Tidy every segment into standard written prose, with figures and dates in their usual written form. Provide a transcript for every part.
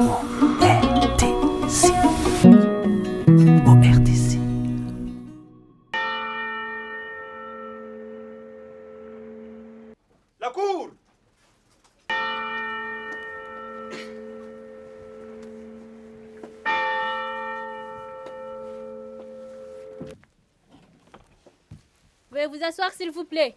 La cour. Veuillez vous asseoir, s'il vous plaît.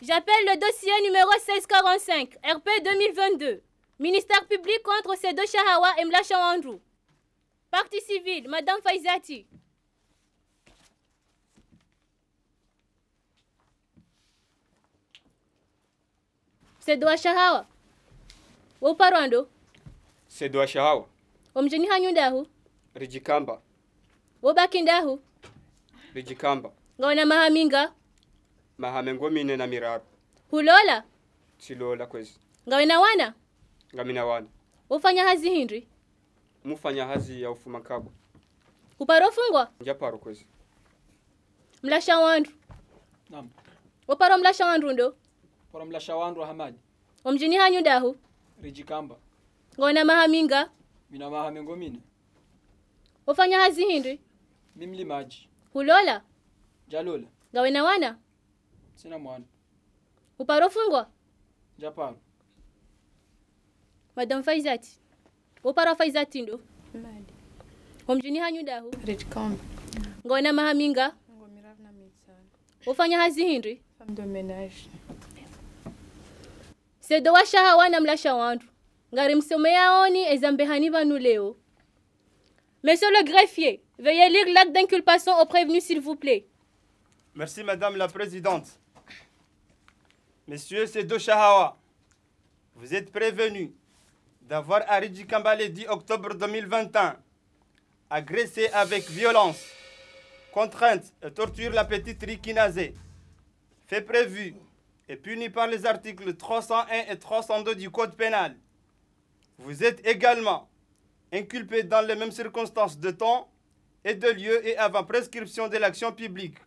J'appelle le dossier numéro 1645, RP 2022. Ministère public contre Sedo Shahawa et Mlasha Wandrou. Partie civile, Madame Faizati. Sedo Shahawa. Woparwando. Sedo Shahawa. Omjeni hanyundahu. Rijikamba. Wobakindahu. Rijikamba. Ngona mahaminga. Mahamengo mine na miraru. Hulola. Silola kwezi. Ngawena wana. Ngamina wana. Ufanya hazi hindri. Mufanya hazi ya ufuma kabwa. Uparofungwa. Njaparo kwezi. Mlasha Wandru. Naam. Woparo Mlasha Wandru ndo. Para Mlasha Wandru Hamadi. Omjini hanyundahu. Rijikamba. Ngona mahaminga. Mina mahamengo mine. Ufanya hazi hindri. Mimli maji. Hulola. Jalola. Ngawena wana. Sina mwana. Uparofungwa. Japaro. Madame Faizati. Woparo Faizati ndo. Madi. Omjini hanyundahu. Rijikamba. Ngona mahaminga. Ngomirav na mitsana. Ufanya hazi hindri. Femme de ménage. Sedo wa Shahawa na Mlasha Wandru. Ngari msomea oni ezambehani vanu leo. Monsieur le greffier, veuillez lire l'acte d'inculpation au prévenu, s'il vous plaît. Merci Madame la Présidente. Monsieur Sedo Shahawa, vous êtes prévenu d'avoir à Rijikamba le 10 octobre 2021 agressé avec violence, contrainte et torture la petite Rikinazé, fait prévu et puni par les articles 301 et 302 du Code pénal. Vous êtes également inculpé dans les mêmes circonstances de temps et de lieu et avant prescription de l'action publique,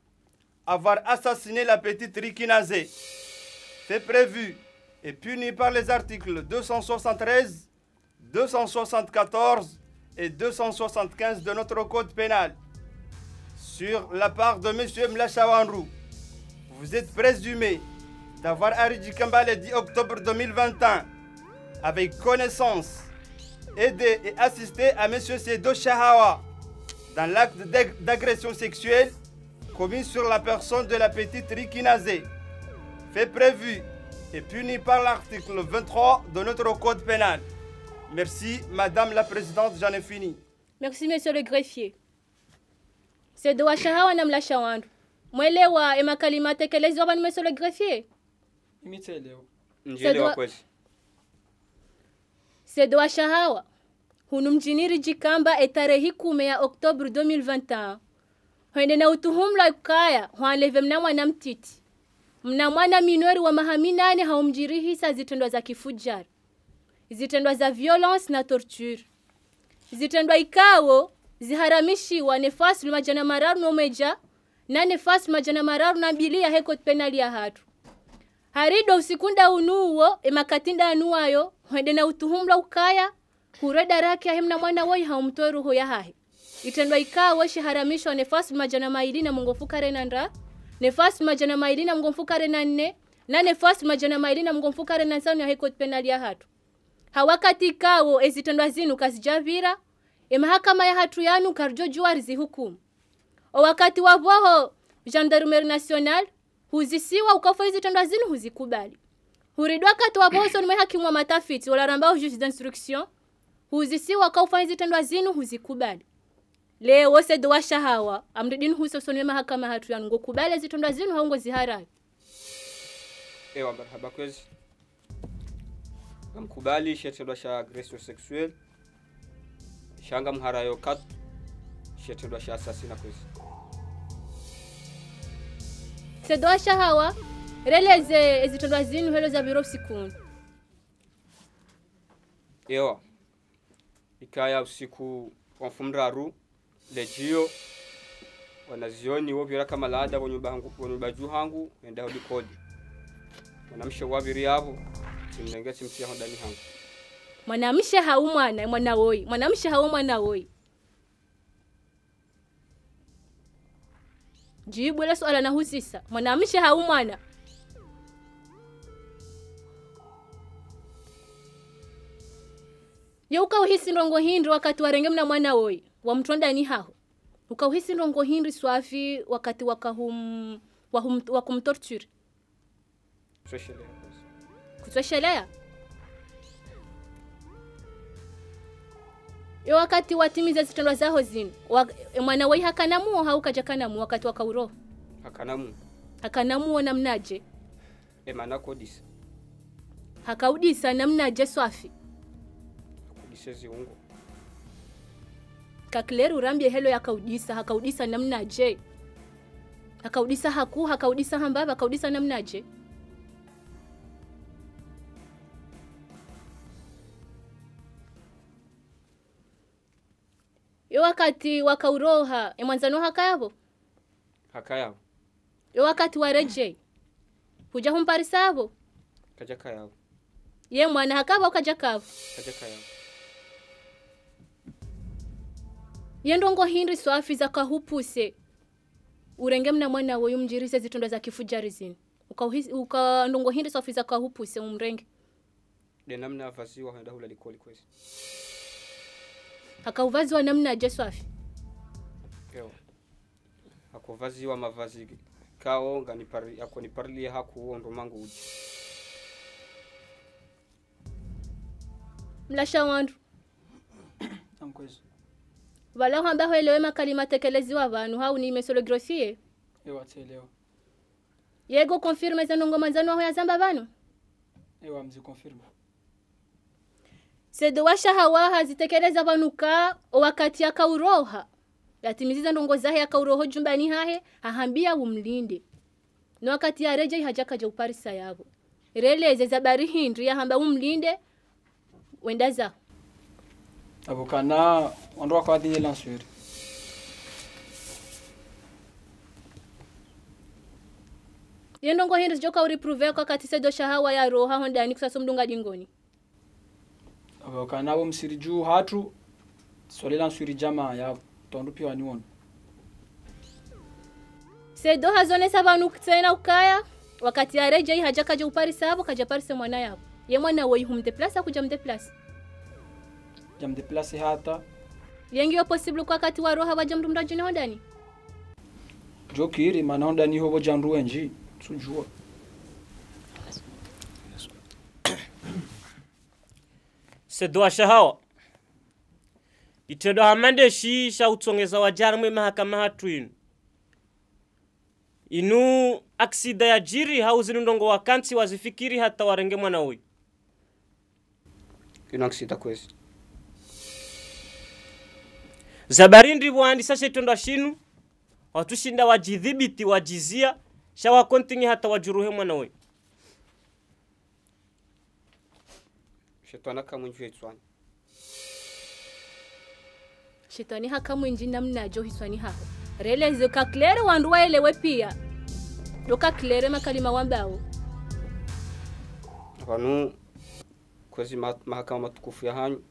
avoir assassiné la petite Rikinazé, fait prévu et puni par les articles 273, 274 et 275 de notre Code pénal. Sur la part de M. Mlasha Wandrou, vous êtes présumé d'avoir à Rijikamba le 10 octobre 2021 avec connaissance, aidé et assisté à M. Sedo Shahawa dans l'acte d'agression sexuelle commis sur la personne de la petite Rikinazé, fait prévu et puni par l'article 23 de notre Code pénal. Merci, Madame la Présidente, j'en ai fini. Merci, Monsieur le greffier. Sedo wa Shahawa na Mlasha Wandru. Mwelewa emakalima tekelezwa bani Monsieur le greffier. Imitelewa. Njelewa kweli. Sedo wa Shahawa. Hunu mjini Rijikamba etarehi 10 ya Oktobre 2021. Hwende na utuhumla ukaya hwanleve mna mwana mtiti. Mna mwana minori wa mahaminane haumjirihi sa zitendwa za kifujari. Zitendwa za violence na torture. Zitendwa ikawo ziharamishiwa nefasi lumajana mararu no meja na nefasi lumajana mararu na bilia heko penali ya hatu. Harido usikunda unuwo emakatinda anuwayo hwende na utuhumla ukaya hureda raki ahimna mwana woi haumtoi ruho ya hahe. Itendwa ikawo shiharamishwa nefasi lumajana maili na mungomfuka renandra, nefasi lumajana maili na mungomfuka renanne, na nefasi lumajana maili na mungomfuka renansanu ya heko penali ya hatu. Hawakati ikawo ezitendwa zinu kasijavira, mahakama ya hatu yanu karjo juarizi hukumu. O wakati waboho Gendarmerie Nationale huzisiwa ukafo ezitendwa zinu huzikubali. Huridwa kati waboho sonu hakimu wa matafiti wala rambao juge d'instruction huzisiwa ukafo ezitendwa zinu huzikubali. Leo Sedo wa Shahawa amridini huso sonu mahakama hatu yanu ngokubali ezitendwa zinu haungo ziharai. Ewa marhaba kwezi. Mkubali shetendwa sha agression sexuelle. Shanga mharayo kat shetendwa sha assassina kwezi. Sedo wa Shahawa releze ezitendwa zinu helo za biro sikunu. Ewa. Ikaya usiku wa mfumraru lejio wanazioni wobira kama laada wanyuba juhangu enda hodi kodi. mwanamshe wabiri yabo simnenge simtia ndani hangu mwanamshe hau mwana woi mwanamshe hau mwana woi jibu ile swala na husisa mwanamshe hau mwana ye ukauhisi ndongo hindi wakati warenge mna mwana woi wa mtonda ni haho ukauhisi ndongo hindi swafi wakati wakumtorture kutoshelea yo wakati watimiza zitendo zaho zino mwana woi hakanamu haukaja kanamu wakati wakauro hakanamu namnaje emana kodisa hakaudisa namnaje swafi ziungo kakleru rambie helo hakaudisa namnaje hakaudisa hakaudisa hambaba hakaudisa namnaje yo wakati wakauroha mwanzano hakayabo yo wakati wareje huja humparisabo kaja kayabo ye mwana hakaba ukaja kayabo yendongo hindi swafi za kahupuse urenge mna mwana woyu mjirise zitunda za kifujarizini ndongo hindi swafi za kahupuse umrenge de namna afasi wa handa hula likoli kwezi hakauvazi wa namna je swafi yo hakuvazi wa mavazi kao nganipari yako niparlie haku ndo mangu uji mlasha wandu amkwezi wala hamba hoelewe makalima tekelezi wa vanhu hau ni mesolografie ewa tselewa yego confirme za ndongo manzano ho ya zamba vanhu ewa mzi confirme sedo washa hawa hazitekeleza vanuka wakati akauroha yatimiziza ndongo zahe akauroho jumbani hahe ahambia umlinde no wakati ya reje hajakaje uparisa yabo releze za bari hindri ahamba umlinde wenda za abukana ondoa kwa dile lansuri yendongo hindri joka uriprove kwa kati sedo shahawa ya roha hondani kusaso mdunga dingoni abukana abo msiri juu hatu swali lansuri jamaa ya tondu pia niona sedo hazone sabanu tena ukaya wakati ya reje hajakaje uparisa abo kaja parisa mwana yabo ye mwana woi humdeplace kuja mdeplace jam deplace hata yengi yo possible kwa kati wa roha waja mndu mdajini hondani jokiri mana hondani hobo jandu wenji sujua sedo shahawa itedo hamande sha utsongeza wajarmwe mahakama hatuinu inu aksida ya jiri hauzinu ndongo wakansi wazifikiri hata warenge mwana huyu inu aksida kwezi zabarindi bwandisa shetondwa shinu watushinda wajidhibiti wajizia shawa kontingi hata wajuruhe mwana huyu shetwana kamunju etswana shetani hakamwinji namna jo hiswani haho releze kaklere wandu waelewe pia doka klere makalima wambao vanu kwezi mahakama matukufu ya hanyu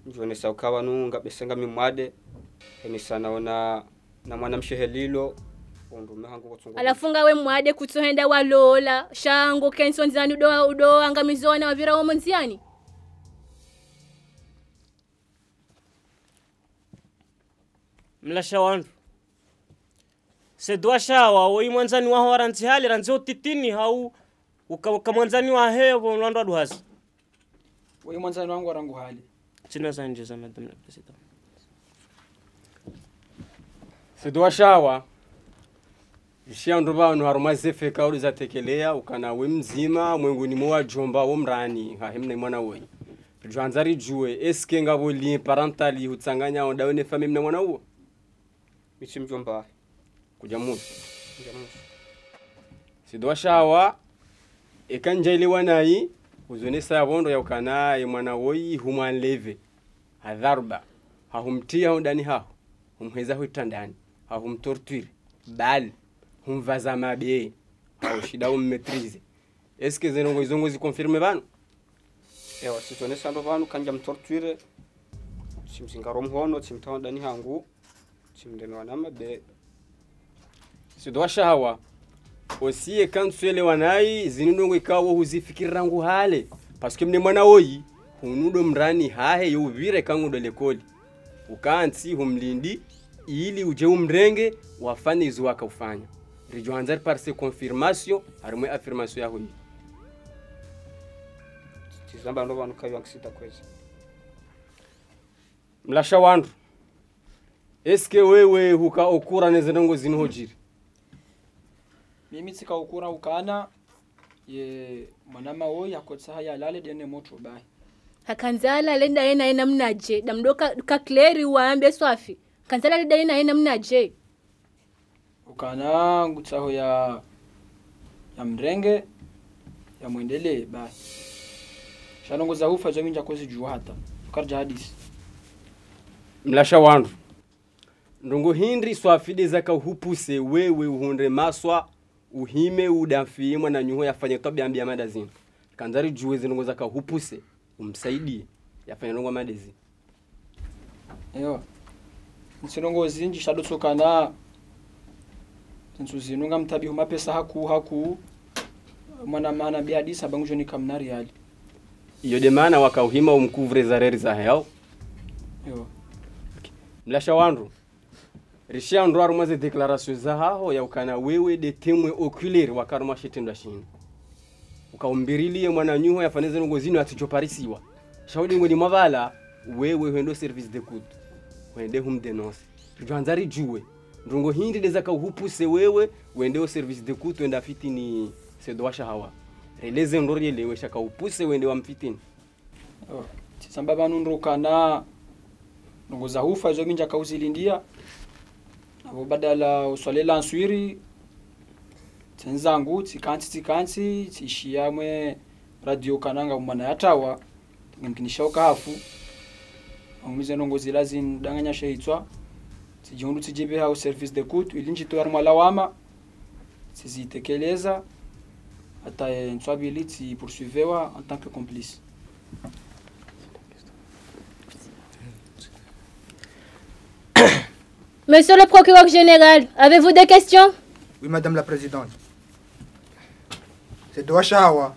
njone saukawa nu ngabesenga mimwade enisa naona na mwanamshehe lilo ondume hangu kutsongo alafunga we mwade kutsohenda walola shango kenso nzani udo angamizona wavira womo nziani mlasha wandu sedwa shawa woi mwanzani wa waranzi hali ranzo titini hau ukamwanzani wa hevo mlando aduhazi woi mwanzani wangu warangu hali china zanje za madam la president sedwa shawa ishiandu banu harumazefe kauli za tekelea ukana we mzima mwenguni mwa jomba wo mrani ha hemne mwana woi jwanzari juwe eske ngabo li parentali utsanganya ondawene famille mna mwana wo bichi mjomba kujamusi sedwa shawa ekanjaile wanai uzonesa yabondo ya ukana ye mwana woi humanleve hadharba hahumtia ndani haho humheza huitandani hahumtorture bal humvaza mabe au shida ummetrize est-ce que zenongo izongo zikonfirme bano ewa sizonesa ndo vanhu kanja mtorture simzingaro mhono simtawandani hangu simndeme wanama be sidwa shawa osie kanswele wanai zinindongo ikawo huzifikirangu hale parce que mne mwana oyi hunudo mrani hahe yuvire kangu do lekoli ukansi humlindi ili uje umrenge wafanye izo wakaufanya rijoanzar par ces confirmation harimwe affirmation yaho yi tizamba ndo vanhu kayo aksita kwezi mlasha wandu eske wewe huka okura nezenongo zinhojiri mimi tsika ukura ukana ye mwanama oyi akotsa haya lale dene moto bai hakanzala lenda yena yena mnaje damdoka ka clear waambe swafi kanzala lenda yena yena mnaje ukana ngutsaho ya mrenge ya mwendele bai shanongoza hufa zo minja kozi juu hata ukarja hadisi mlasha wandu ndongo hindri swafide zaka uhupuse wewe uhunde maswa uhime udafimwa na nyuho yafanye tabia ambia madazini kanzari juwe zinongo zaka uhupuse umsaidie yafanye ndongo madezi ewa nsinongo zinji shadotsokana nsuzinunga mtabi huma pesa haku mwana mana bi hadisa bangujo ni kamnari hali iyo de maana wakauhima umkuvre zareri za hao ewa mlasha wandu risha ndo arumaze declaration za hao ya ukana wewe de temwe oculaire wakaruma shitenda shini ukaumbirilie mwana nyuho yafaneze ngo zino atichoparisiwa shaudi ngoni mavala wewe hendo service de coute wende hum denonce tujanzari juwe ndongo hindi de zaka uhupuse wewe wende o service de coute wenda fitini sedwasha hawa releze ndori lewe shaka upuse wende wa mfitini tsamba banu ndrokana ngoza hufa zo minja kauzilindia abo badala uswalela nswiri tenzangu tsikansi tsishiyamwe radio kananga umana yatawa ngimkinishoka hafu amumize nongozi lazin danganya sheitswa tsijundu tsijibe ha service de coute ilinji to armala wama tsizitekeleza ata nswabili tsi poursuivewa en tant que complice. Monsieur le procureur général, avez-vous des questions? Oui, Madame la Présidente. C'est Douachawa.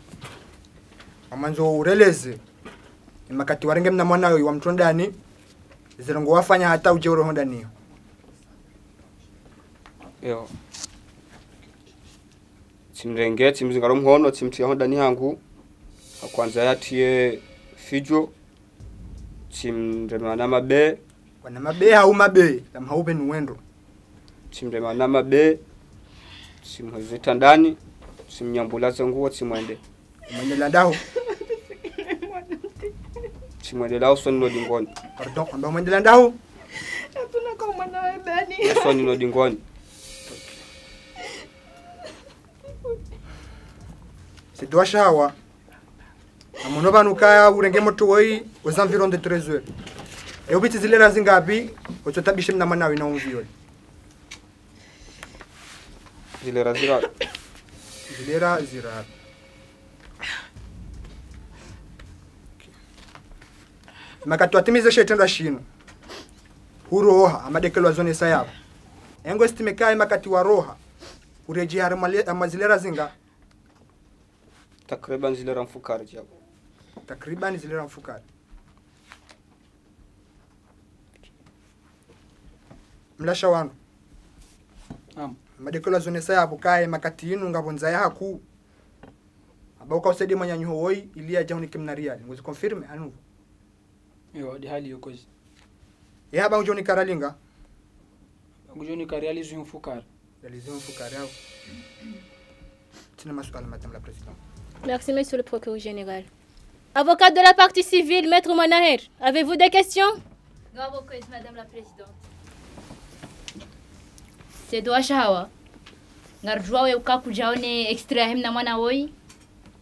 Amanzo ureleze. Makati warenge mna mwana wa mtondani. Zirongo wafanya hata ujeuro hondani. yo simrenge simzingaro mhono simtia hondani hangu akwanza yatie fijo simremana mabe Wana mabe au mabe tamhaupe nuwendo. simremana mabe simhazeta ndani simnyambula zangu simwende Mwenye landaho. simwende lao soni no dingoni Pardon, amba mwenye landaho. Hatuna kwa mwana wa bani. soni no dingoni C'est Douachawa. Amono banuka urenge moto woi aux environs de 13h. Et obiti zilera zingapi ototabishe mna mwana wina umviole. zile razira Zilera zira. Makati atimize shetenda shino. Huroha amadekelo zone sayabo. Engo estimekai makati wa roha. Ureji amazilera zinga takriban zile ramfukari jabo takriban zilera mfukari. Mlasha wangu. Madekelo zone sayabo kai makati inu ngabonza yaku. Abauka usedi manya nyuho woi ilia jahuni kimnariali. Ngozi confirme anu. Yo di hali yokozi Ya haba njoni karalinga. ngujoni kariali zu mfukara Realiser mfukari yao. Tina maswali Madame la Présidente. Merci, Monsieur le procureur général. Avocat de la partie civile, Maître Manaher, avez-vous des questions? Bravo, Madame la Présidente. C'est Douachawa. Ngarjua we ukaku jaone extra hem na mwana woi.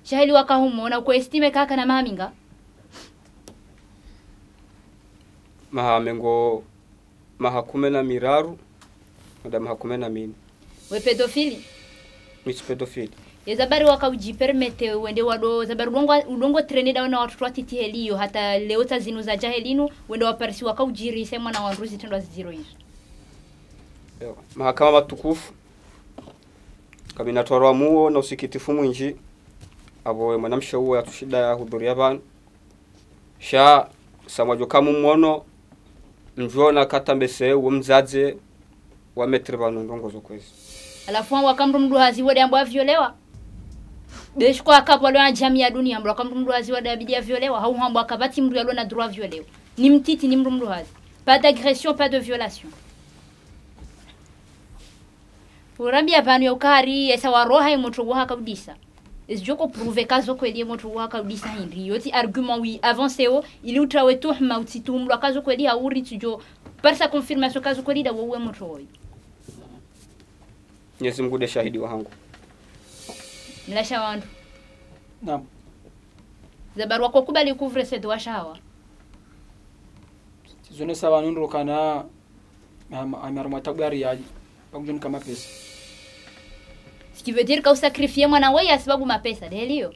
Shahili wakahumo na kuestime kaka na maminga. mahamengo mahakume na miraru nda mahakume na mini We pedofili. miss pedofili Zabari wakaujipermete wende wado zabari udongo trene dawa na watu watiti helio hata leo tazinu za jahelinu wende waparisi wakaujiri sema na wanruzi tendo zero hizo. Mahakama matukufu kabina twarwa muo na usikitifu mwinji abo mwanamsha uwo yatushida ya hudhuria bana sha samwajo kama mwono njona katambese uwo mzaze wa metri banu ndongozo kwezi. Alafu wakamru mdu hazi wade ambo avyolewa. Beshko akapo lwa jamii ya dunia ambo wakamru mdu hazi wade abidi avyolewa hau hambo akabati mdu yalo na droit violewa. Ni mtiti ni mdu hazi. Pas d'agression, pas de violation. Urambia banu ya ukari esa waroha imoto waka kabisa. Esjoko prouver kazo kweli imoto waka kabisa hindi. Yoti argument oui avancé o ili utrawe tuhma utitumlo kazo kweli hauri tujo par sa confirmation kazo kweli da wewe moto woi. Nyezi mgude shahidi wangu. Mlasha wandu. Naam. Zabaru wako kubali couvre ce droit shawa. Tizone sawa nunro kana amaruma tabari yaji. Pakujoni kama pesa. Ce qui veut dire que vous sacrifiez mwana wewe asibabu mapesa delio.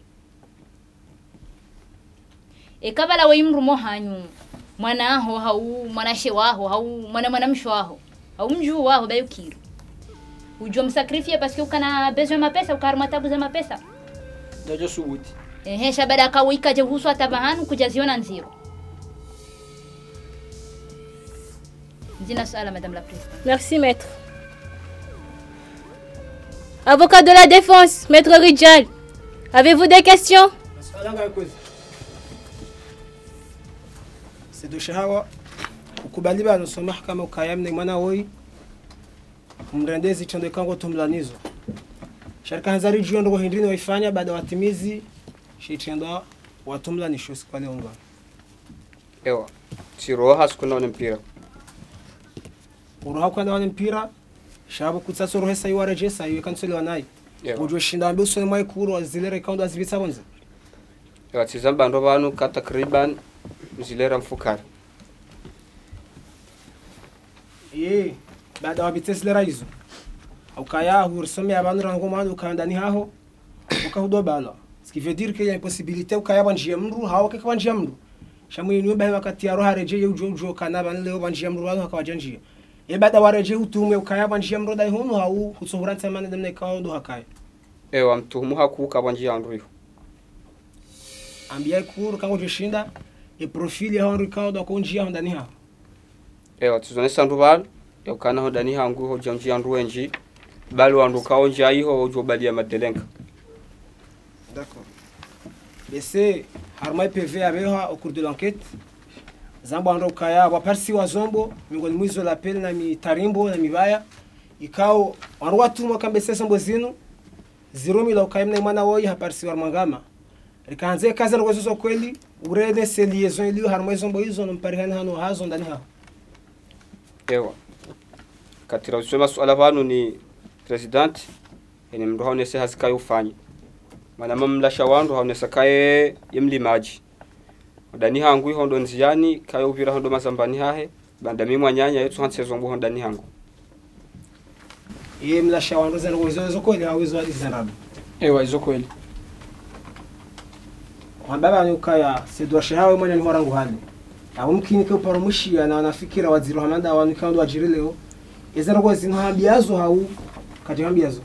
E kabala wewe mrumo hanyu. Mwana aho hau mwana shewaho hau mwana mshwaho. Hau mjuu waho bayukiro. Ujo msakrifia parce que ukana besoin mapesa ukaruma tabu za mapesa. Dajo subuti. Shabada kawika je husu atabahanu kujaziona nziro. Dina sala madame la présidente. Merci maître. Avocat de la défense, maître Rijal. Avez-vous des questions? C'est de shahawa ukubali bano so mahakama ukayamne mwana woi mrendezi chande kango tumlanizo sharika hanzari juu ndo hindrini waifanya baada watimizi shitendo watumlanisho sikwale unga Ewa siroha sikuna mpira uroha kwenda wana mpira shabu kutsasoro hesa iwareje sayo kansole wanai ujo shinda ambe usone mai kuro azilere kaundo azibitsa bonze Ewa tizamba ndo banu takriban zilera mfukari baada wabiteslera hizo ukaya hursome abantu rango manu ukandani haho ukahudo bala ce qui veut dire qu'il y a une possibilité ukaya banjie mru hawo ke banjie mru shamu ni bahe wakati ya roha reje ujo kana ban leo banjie mru balo akawajanjie baada wareje utume ukaya banjie mru dai hono hawo usohuranta mane demne kaundo hakaya Ewa mtumu hakuka banjie andru ambia kuru kango jishinda e profili ya Henri Kaudo konjia ndani hapo. Ewa tuzone sandu bal ya kana ndani hangu ho jamji andu enji bali wandu kaonja iho ojo bali ya madelenka. D'accord. Bese harmai PV abeha au cours de l'enquête. Zambo ando kaya wa parsi wa zombo mingoni mwizo la pele na mitarimbo na mibaya ikao wanwatu mwakambese sambo zinu 0,000 ukaimna mwana woi haparsi wa mangama. Rikanze kaza ngozo kweli urede se liaison ili harmai zombo hizo nomparihana hano hazo ndani hapo. Ewa katira usema swala banu ni president ene mndo haonese hazikayo ufanye mana mamlasha wandu haonesa kaye yemlimaji ndani hangu iho ndo nziani kayo uvira hondo mazambani hahe banda mimwa nyanya yetu hanse zombo ndani hangu mlasha wandu zana uwezo kweli hawezo hadi zanabu Ewa izo kweli wambaba ni ukaya sedwashe hawe mwana ni horangu hali au mkini ke uparamushia na wanafikira waziri hamanda wanikando wajiri leo ezero kwa zinhambiazo hau kati hambiazo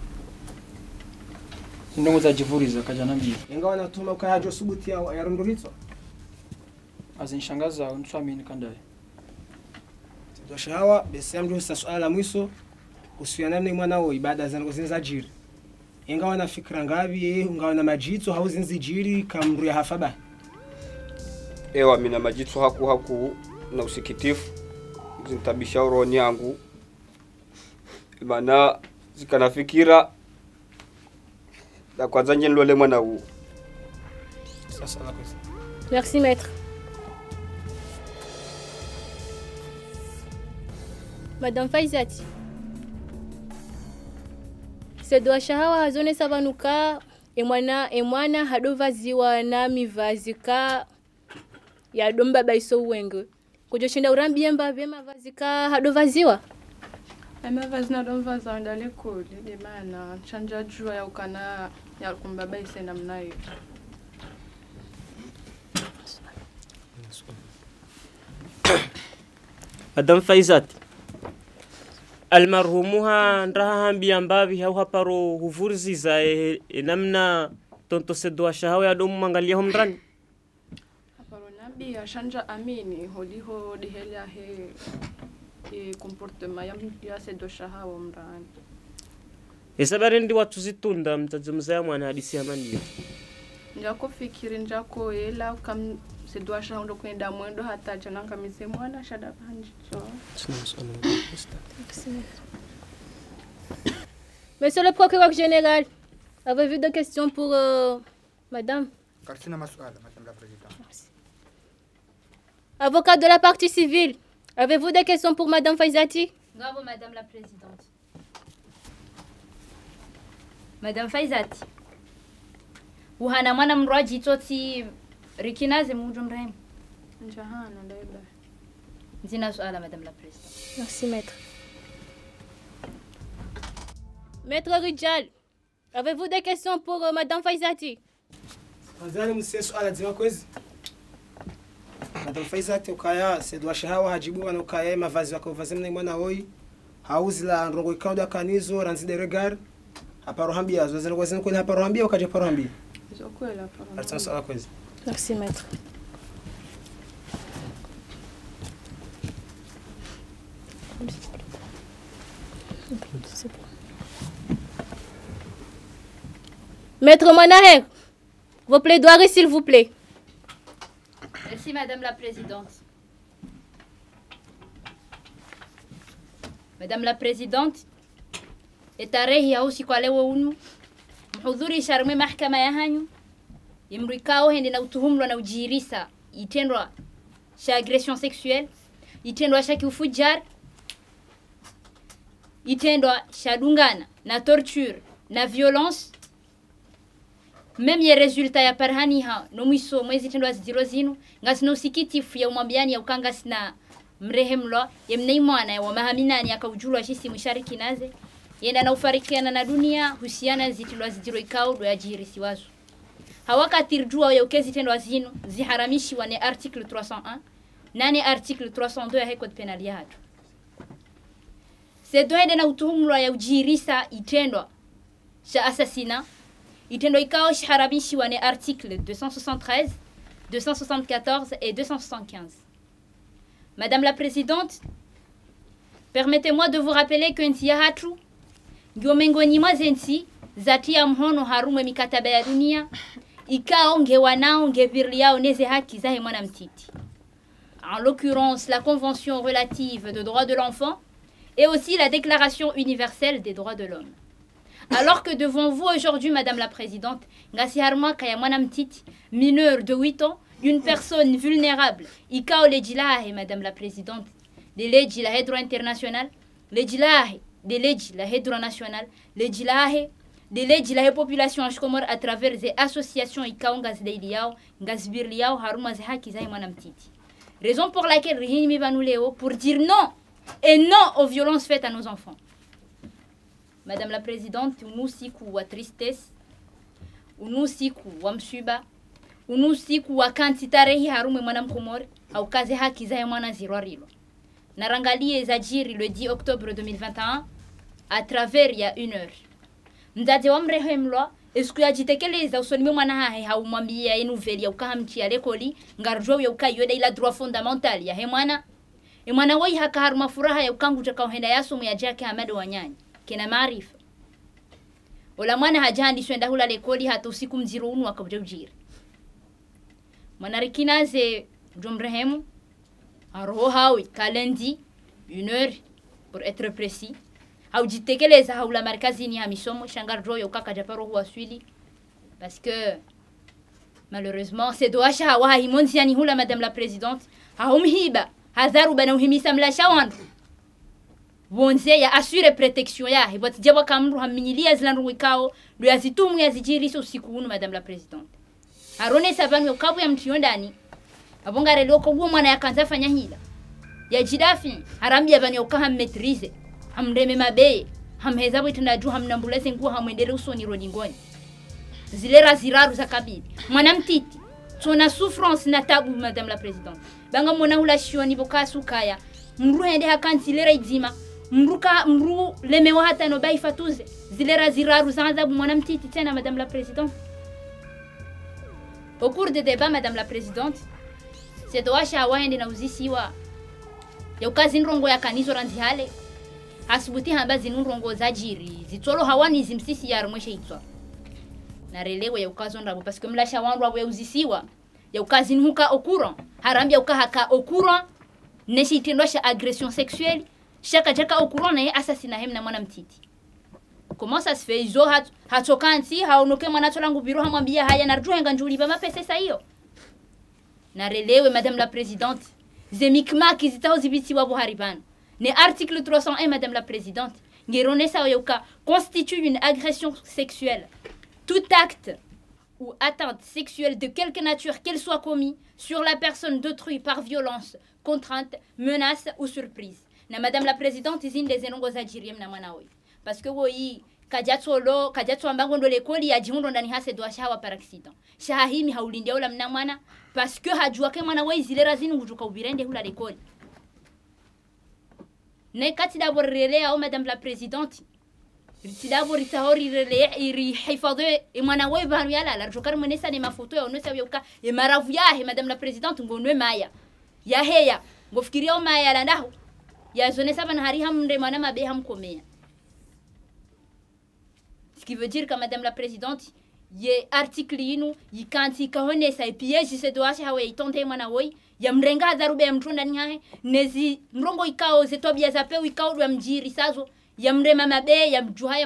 ndongo za jivuriza kajana mbili ingawa wanatuma ukaya jo subuti ya rondorito azinshangaza unswamini kandaye sedwashe hawa besi amjo swala mwiso usiana na mwana wao ibada zangu zinzajiri ingawa wanafikira ngabi ingawa na majito hau zinzijiri kamru ya hafaba Ewa mina majitu haku na usikitifu zintabisha uroni yangu mana zikanafikira na kwanza nje nilole mwana huu sasa la kwesa. Merci maître. Madame Faizati. Sedwa shahawa hazone sabanuka emwana hadovaziwa na mivazika ya domba baiso wenge kujoshinda urambie mbavye mavazika hadovaziwa Ama vazina domva za ndale kuli de mana chanja jua ya ukana ya kumbaba ise namna hiyo. Madam Faizat almarhumuha ndaha hambia mbavi hau haparo huvurziza namna tonto sedwa shahawa ya domu mangalia humrani Haparo nabi ashanja amini holiho dihelia he comportement ya sedwa shahawa mrani. Esabari ndi watu zitunda mtazumza mwana hadisi amani Njako fikiri njako ela kam sedwa shahawa ndo kwenda mwendo hata chananga mise mwana shada panjicho. Monsieur le procureur général, avez-vous des questions pour madame? Karsina masuala, madame la présidente. Merci. Avocat de la partie civile, avez-vous des questions pour madame Faizati? Bravo, madame la présidente. Madame Faizati. Uhana mwana mroji toti rikinaze mujumrehemu. Njahana ndaiba. Zina suala, madame la présidente. Merci, maître. Maître Rijal, avez-vous des questions pour madame Faizati? Azali msie suala zima kwezi. Madame Faizati ukaya sedwa shahawa hajibu wana ukaya mavazi wako vazimna mwana hoi. Hauzi la ndongo ikauda kanizo ranzi de regard. Haparo hambia zozena kwa zina kwa haparo hambia ukaje haparo hambia. Zokwela haparo. Artan suala kwezi. Merci, maître. Maître Monaher, vos plaidoiries s'il vous plaît. Merci, madame la présidente. Madame la présidente, etarehi hausi kwa leo unu mhudhuri sharme mahakama ya hanyu imrikao hende na utuhumlo na ujirisa itendwa sha agression sexuelle itendwa sha kiufujar itendwa sha dungana na torture na violence même ye resultat ya parhani ha no mwiso mwezi tendwa ziro zinu ngasi no sikitifu ya umwambiani ya ukanga sina mrehemlo yemnei mwana wa mahaminani akaujulwa shisi mushariki naze yenda na ufarikiana na dunia husiana zitilwa ziro ikao do yajirisi wazo hawakatirjua ya ukezi tendwa zinu ziharamishi wane article 301 nane article 302 ya code penal ya hatu sedo yenda na utuhumlo ya ujirisa itendwa sha assassinat itendo ikao shiharamishi wane article 273, 274 et 275. Madame la présidente, permettez-moi de vous rappeler que ntia hatu ngomengoni mwa zensi zatia mhono harume mikataba ya dunia ikao ngewanao ngevirliao neze haki za mwana mtiti. En l'occurrence, la Convention relative des droits de l'enfant et aussi la Déclaration universelle des droits de l'homme. Alors que devant vous aujourd'hui, Madame la Présidente, ngasi harma kaya mwana mtiti, mineur de 8 ans, une personne vulnérable, ikao legilahe, Madame la Présidente, les legi la hedro international, legilahe, des legi la hedro national, legilahe, des legi la population ashkomor à travers des associations ikao ngazdeiliao, ngazbirliao haruma zehaki zai mwana mtiti. Raison pour laquelle Rihini Vanuleo pour dire non et non aux violences faites à nos enfants. Madame la Présidente, nous siku wa tristesse, nous siku wa mshiba, nous siku wa kanti tarehi harume mwana mkomori, au kaze haki za mwana zirwarilo. Narangalie zajiri le 10 octobre 2021 à travers ya 1 heure. Mdade wa mrehemlwa, esku ya jitekeleza usonime mwana hahe haumwambia nouvelle ya ukahamti ya lekoli, ngarjo ya ukayoda ila droit fondamental ya he mwana. E mwana wai haka haruma furaha ya ukangu chaka uhenda yaso ya Jake Hamadu Wanyanya. Kena maarifa wala mwana hajandi swenda hula lekoli hata usiku mziro unu wakabuja ujiri mwana rikinaze jomrehemu aroho hawi kalendi 1 heure pour être précis haujitekeleza haula markazini ya misomo shangar joyo kaka japaro huwa swili parce que malheureusement c'est doasha hawa himonzi yani hula madame la présidente haumhiba hadharu bana uhimisa mlasha wandu bonze ya assure protection ya hibot jaba kamru haminilia zilanru wikao ndo yazitumu yazijiriso usiku unu madame la présidente arone savanu yokabu ya mtiyo ndani abonga relo ko mwana yakanza fanya hila ya jidafi harambi abani yokaha maîtriser hamreme mabe hamheza bwitana ju hamnambulese ngu hamwendere usoni rodingoni zile raziraru za kabili mwanamtiti tuna souffrance na tabu madame la présidente banga mona hula shioni boka sukaya mru hende hakansilera idzima mru lemewa hata no bai fatuze zile raziraru za azabu mwanamtiti tena madame la présidente. Au cours des débats madame la présidente c'est doasha waende na uzisiwa ya ukazi nrongo ya kanizo ranzihale asubuti hamba zinunrongo za jiri zitolo hawani zimsisi ya rumweshe itwa na relewe ya ukazo ndabo parce que mlasha wandu wa uzisiwa ya ukazi nhuka au courant harambi ya ukahaka au courant neshi tendosha agression sexuelle chaka jaka au courant na assassinat hem na mwana mtiti. Comment ça se fait izo hatokanti haonoke mwana tolangu biro hamwambia haya na rujua nganjuli ba mapesa sa hiyo na relewe madame la présidente zemikma kizitao zibiti wa buharibana ne article 301 madame la présidente ngirone sa yoka constitue une agression sexuelle. Tout acte ou atteinte sexuelle de quelque nature qu'elle soit commis sur la personne d'autrui par violence, contrainte, menace ou surprise. Na madame la présidente izini des enongo za jiriem na mwana woi parce que woi kajatso ambango ndo lekoli ya jihundo ndani hase doa shawa par accident shahimi haulindia ula mna mwana parce que hajua ke mwana woi zile razini ngujuka ubirende hula lekoli ne kati d'abord relais au madame la présidente d'abord itahori relais iri hifadhi mwana woi banu yala la jokar mwenesa ni mafoto ya onesa yoka e maravu yahe madame la présidente ngonwe maya ya heya ngofikiria maya la ndaho ya zone saba na hari hamre mwana mabe hamkomea. Ce qui veut dire que madame la présidente ye article yinu yikanti kahone sa piège se doa hawe itonde mwana woi ya mrenga darube ya mtunda nyahe nezi mrongo ikao zetobia za peu ikao dwa mjiri sazo ya mrema mabe ya mjuha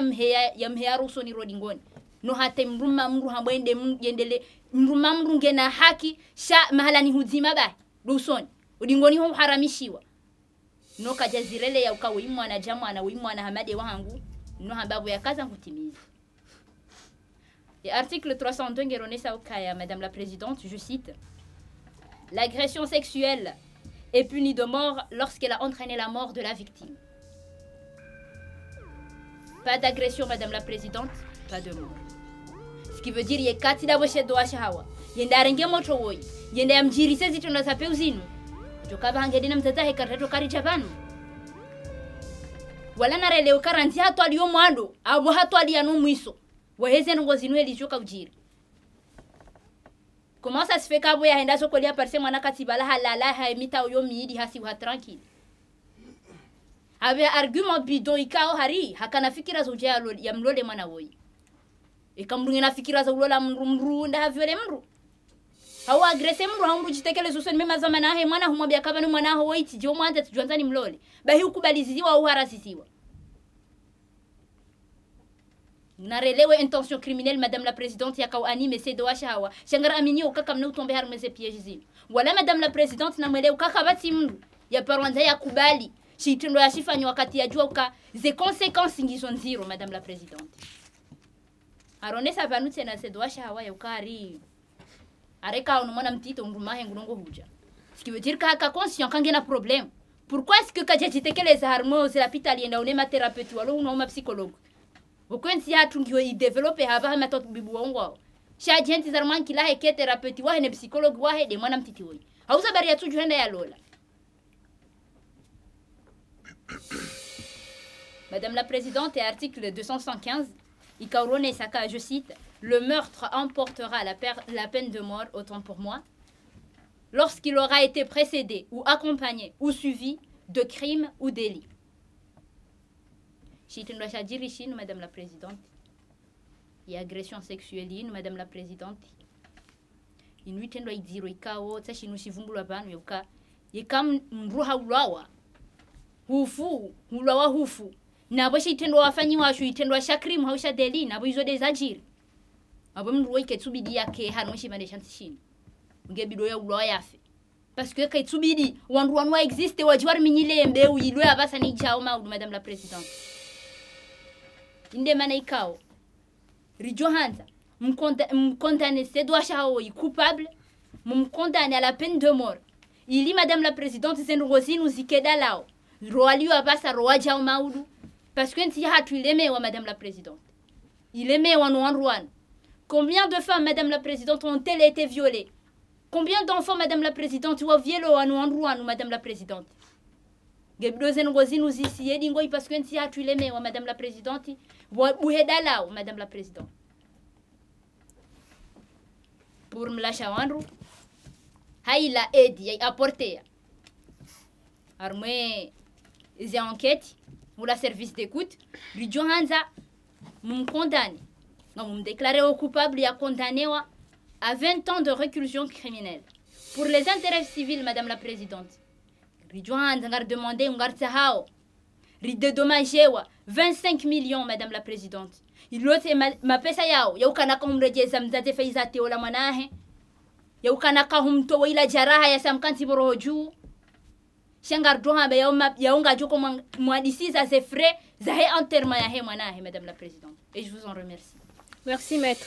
ya mhea ruso ni rodingoni no hate mruma mru hamwende yendele mruma mru ngena haki sha mahala ni huzima ba rusoni udingoni ho haramishiwa no kajazirele ya ukawi mwana jamu na wimwana hamade wangu no hambabu ya kaza kutimiza. Et article 302 ngeronesa ukaya madame la présidente, je cite: l'agression sexuelle est punie de mort lorsqu'elle a entraîné la mort de la victime. Pas d'agression madame la présidente, pas de mort. Ce qui veut dire yekati da boshe do ashawa yenda renge moto woi yenda yamjirise zitunda sape uzinu jokaba hangedina mtata hekatato kari japanu wala narele ukaranti hatu aliyo mwando abo hatu aliyanu mwiso waheze ngozi nweli joka ujiri. Comment ça se fait kabo ya henda soko lia parse mwana katibala halala ha emita uyo miidi hasi wa tranquille abe argument bidon ikao hari hakana fikira zo ya mlole mwana woi ikamrunge na fikira za ulola mru nda havyole mru hawa agrese mru haumru jitekele zusoni mema zamana he mwana humwambia kaba ni mwana ho woi tijo mwanza tujuanzani mlole bahi ukubaliziwa au harasisiwa narelewe intention criminelle madame la présidente yakao anime se doa shawa shangara amini ukaka mna utombe harumeze piège zini wala madame la présidente na mwele ukaka bati mru ya parwanza ya kubali shitendo ya shifanya wakati ya jua uka ze conséquences ngizo nziro madame la présidente aronesa vanutse na se doa shawa ya ukari areka unomona mtito mrumahe ngulongo huja ce qui veut dire ka conscient kange na problème pourquoi est-ce que kajetekeleza harmose la pitali enda unema thérapeute wala unoma psychologue ukwensi hatungiwe idevelope haba matoto bibu wangu sha jenti zarman kila heke therapeuti wahe ne psychologue wahe de mwana mtiti woi hausa bari ya tuju henda ya lola. Madame la présidente, et article 215 ikaurone saka, je cite: le meurtre emportera la peine de mort, autant pour moi, lorsqu'il aura été précédé ou accompagné ou suivi de crimes ou délits. Chitendo shajiri shinu madame la présidente. Il y a agression sexuelle madame la présidente. Inuitendo idiro ikao tsa shinu shivumbulwa banu yoka yekam mruha ulawa hufu ulawa hufu nabo shitendo wafanyi washu itendo shakrim hausha deli nabo izo desajiri abo mruwa iketsubidi yake hano shimane shantishini ngebido ya ulawa yafe parce que ketsubidi wandu wanwa existe wajiwari minyile mbeu yilwe abasa ni jao ma madame la présidente. Inde mana ikao rijo hanza mkondane se doa shao coupable mkondane à la peine de mort. Ili madame la présidente senrozi nous ikeda lao roaliwa abasa roaja maudu parce que nti hatu ilemewa madame la présidente ilemewa no wanruan Combien de femmes, Madame la Présidente, ont-elles été violées? Combien d'enfants, Madame la Présidente, ont violé Madame la Présidente? Parce que si tu l'aimais, Madame la Présidente, Madame la Présidente. Pour me lâcher il a aidé, il a apporté. Armée, les enquêtes, pour la service d'écoute, Ridjo Hanza, me condamne. Me déclaré au coupable et a condamné à 20 ans de réclusion criminelle. Pour les intérêts civils, Madame la Présidente, Ridjo Hanza a demandé un garde-sao. Dédommagé 25 millions, Madame la Présidente. Il l'autre ma pesa yao, yau kana kumrejeza mzazi feizate ola mwanahe. Yau kana kahumto ila jaraha ya samkanti boroju. Shangar doha be yau nga joko mwadisiza ze frais za he enterrement ya he mwanahe, Madame la Présidente. Et je vous en remercie. Merci, maître.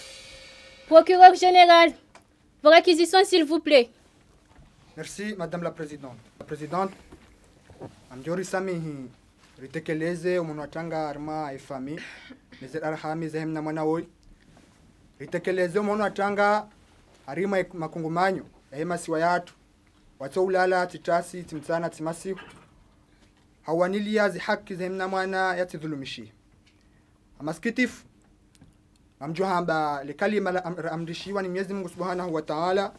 Procureur général, vos réquisitions, s'il vous plaît. Merci, Madame la Présidente. La Présidente, amjori samihi ritekeleze umunwatanga arma ifami nizir arhami zehemna mwanawoi ritekeleze umunwatanga arima makungumanyo yahema siwa yatu wato ulala titasi timtsana timasihu hawanilia zi haki zehemna mwana yatidhulumishi amaskitifu amjuhamba likalima amrishiwa ni Mwenyezi Mungu Subhanahu wa Ta'ala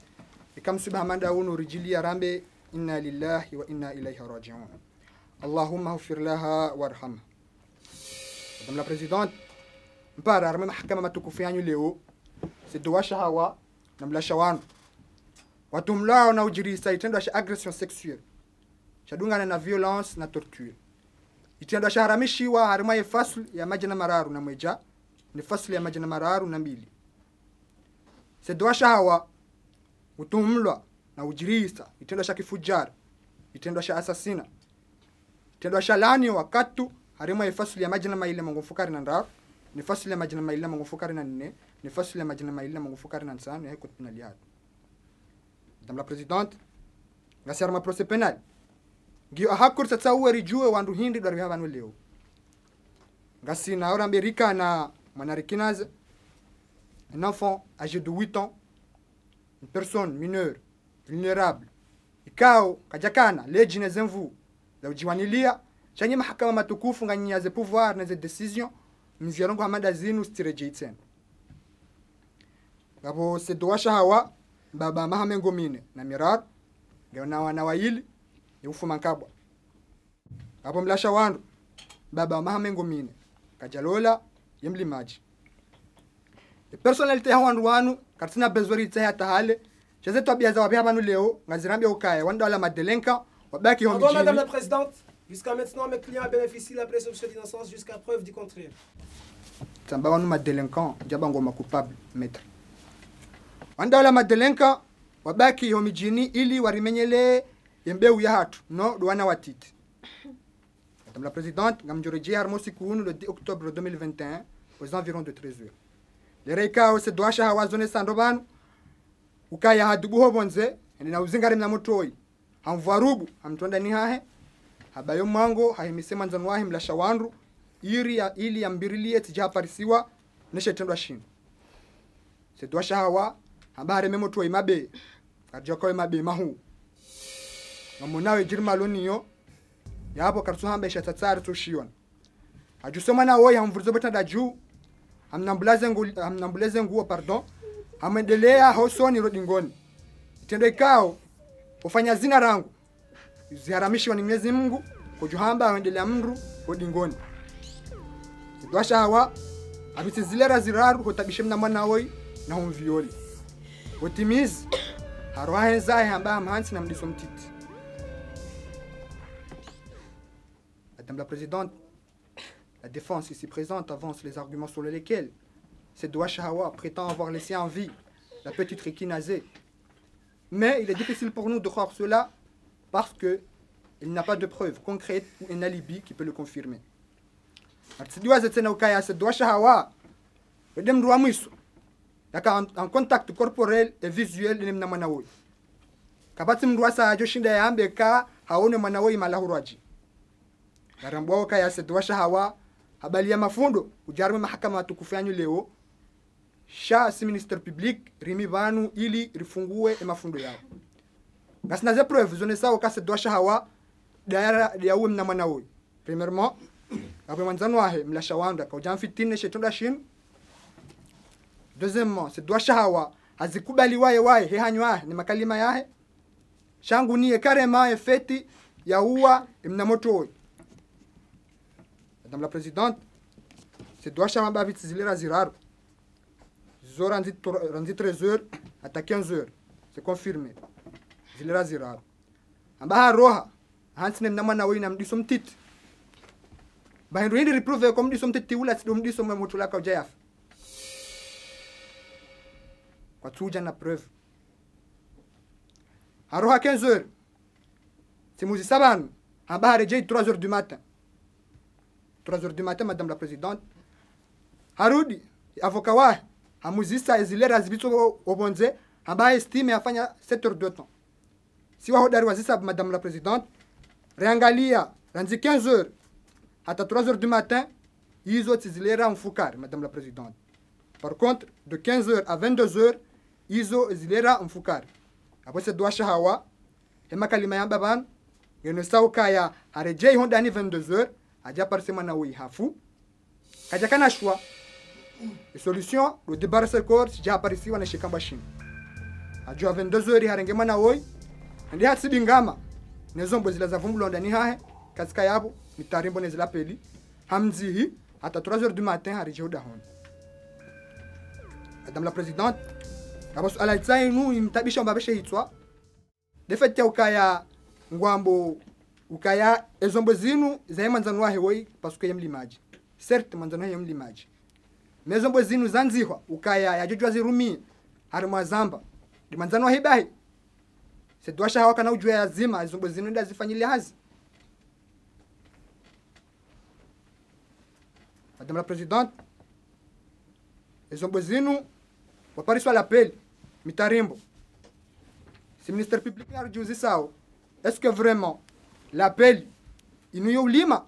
ikamsubaha manda unu rijili rambe inna lillahi wa inna ilayhi raji'un. Allahumma ighfir laha warhamha. Madame la Présidente, mpara arme mahakama matukufu yanyu leo sidowasha hawa na mlasha wanu watu mlao na ujirisa itendo cha agression sexuelle chadungana na violence na torture itendo cha haramishiwa harima ya fasl ya majina mararu na mweja ni fasl ya majina mararu na mbili sidowasha hawa utumlwa na ujirisa itendo cha kifujara itendo cha asasina itendo cha lani wakatu harima ya fasl ya majina maile mangufukari na ndaru ni fasl ya majina maile mangufukari na nne ni fasl ya majina maile mangufukari na nsano ya kutuna liad. Madame la Présidente, ngasi arma procès pénal ngiyo ahakur tsaweri juwe wandu hindi dari havanu leo ngasi na ora Amerika na manarikinaze un enfant âgé de 8 ans, une personne mineure vulnérable ikao kajakana lejine zenvu la ujiwanilia chanye mahakama matukufu nganyaze pouvoir na ze decision mziarongo hamada zinu stirejeitsen gabo sedowasha hawa baba mahamengo mine na mirar ngona wana waili yufuma nkabwa hapo mlasha wandu baba mahamengo mine kajalola yemlimaji personality hawandu wanu katina bezori tsa tahale jaze tabia za wabia banu leo ngazirambia ukaya wanda wala madelenka wabaki homi. Madame la Présidente, jusqu'à maintenant mes clients bénéficient de la présomption d'innocence jusqu'à preuve du contraire. Tamba wanu madelenka jaba ngoma coupable maître wanda wala madelenka wabaki homijini ili warimenyele yembeu ya hatu no duwana watiti. Madame la Présidente, ngamjorejia harmosi kuunu le 10 octobre 2021 aux environs de 13h. Le reikao se doasha hawazone sandobanu ukaya hadubu hobonze na uzingari mna motoi hamvarubu hamtonda ni hahe habayo mwango haimisema nzano wahi mlasha wandu ili ya mbirilie tijaparisiwa neshetendwa shino se doasha hawa habare memotoi mabe karjokoe mabe mahu ngamonawe jirma loniyo yapo karso hambe shatatsari toshion ajusoma na woya hamvurzo betanda juu hamnambuleze nguo pardon amendelea hosoni rodingoni itendo ikao ufanya zina rangu ziharamishwa ni Mwenyezi Mungu kujuhamba aendelea mru rodingoni idwasha hawa abitizilera ziraru kutabishimna mwana woi na humvioli otimiz harwahe zae hamba amhansi na mdiso mtiti. Madame la Présidente, la défense ici présente avance les arguments sur lesquels cette Douachahawa prétend avoir laissé en vie la petite Rekinazé. Mais il est difficile pour nous de croire cela parce qu'il n'y a pas de preuve concrète ou un alibi qui peut le confirmer. En contact corporel et visuel de Mnamanawi. Kabati mruasa joshinda ya ambe ka haone manawi malahuraji. Garambwa kaya sedwasha hawa habali ya mafundo ujarme mahakama tukufanyu leo sha si minister public rimi vanu ili rifungue mafundo yao gasina ze preuve zone sawa kase dwasha hawa daira ya uwe mna mwana huyu premièrement après manzano ahe mlasha wanda kwa jamfi tine shetonda shin deuxièmement c'est dwasha hawa azikubali waye he hanywa ni makalima yahe shangu niye karema efeti ya uwa mna moto huyu. Madame la présidente, c'est dwasha mamba vite zilera ziraro zora ranzi 13h à 15h c'est confirmé zilera ziraro amba roha hansine mnamana wina mdiso mtiti bahindu hindi reprove kwa mdiso mtiti ula sido mdiso mwemutu kwa ujayaf kwa tuja na preuve haroha 15h simuzi sabanu amba harejei 3h du matin 3h du matin madame la présidente harudi avocat wahe hamuzisa ezilera zibito obonze amba estime afanya 7h de temps si wa hodari wazisa madame la présidente reangalia ranzi 15h hata 3h du matin hizo zilera mfukari madame la présidente. Par contre de 15h à 22h hizo zilera mfukari hapo se dwasha hawa hema kalima yamba ban yeno sauka ya harejei hondani 22h aja parsema na wi hafu kaja kana shwa solution le débarrasser corps si ja parisiwa na shikamba shini ajo 22h harengema na woi ndi hatsi ngama nezombo zila za vumbulo ndani hahe kasika yabo mitarimbo nezila peli hamzihi hata 3h du matin harijoda hon. Madame la présidente abos alaitsa inu imtabisha mbabeshe hitwa de fait ukaya ngwambo ukaya ezombo zinu zaima nzanwa hewoi parce que yemlimaji certes manzanwa yemlimaji mezombo zinu zanzihwa ukaya yajojwa zirumi harima zamba di manzanwa hibahi se dwasha hawa kana ujua yazima ezombo zinu nda zifanyilia hazi. Madame la présidente ezombo zinu wapariswa l'appel mitarimbo si ministère public arjuzi sao est-ce que vraiment l'appel inuyo ulima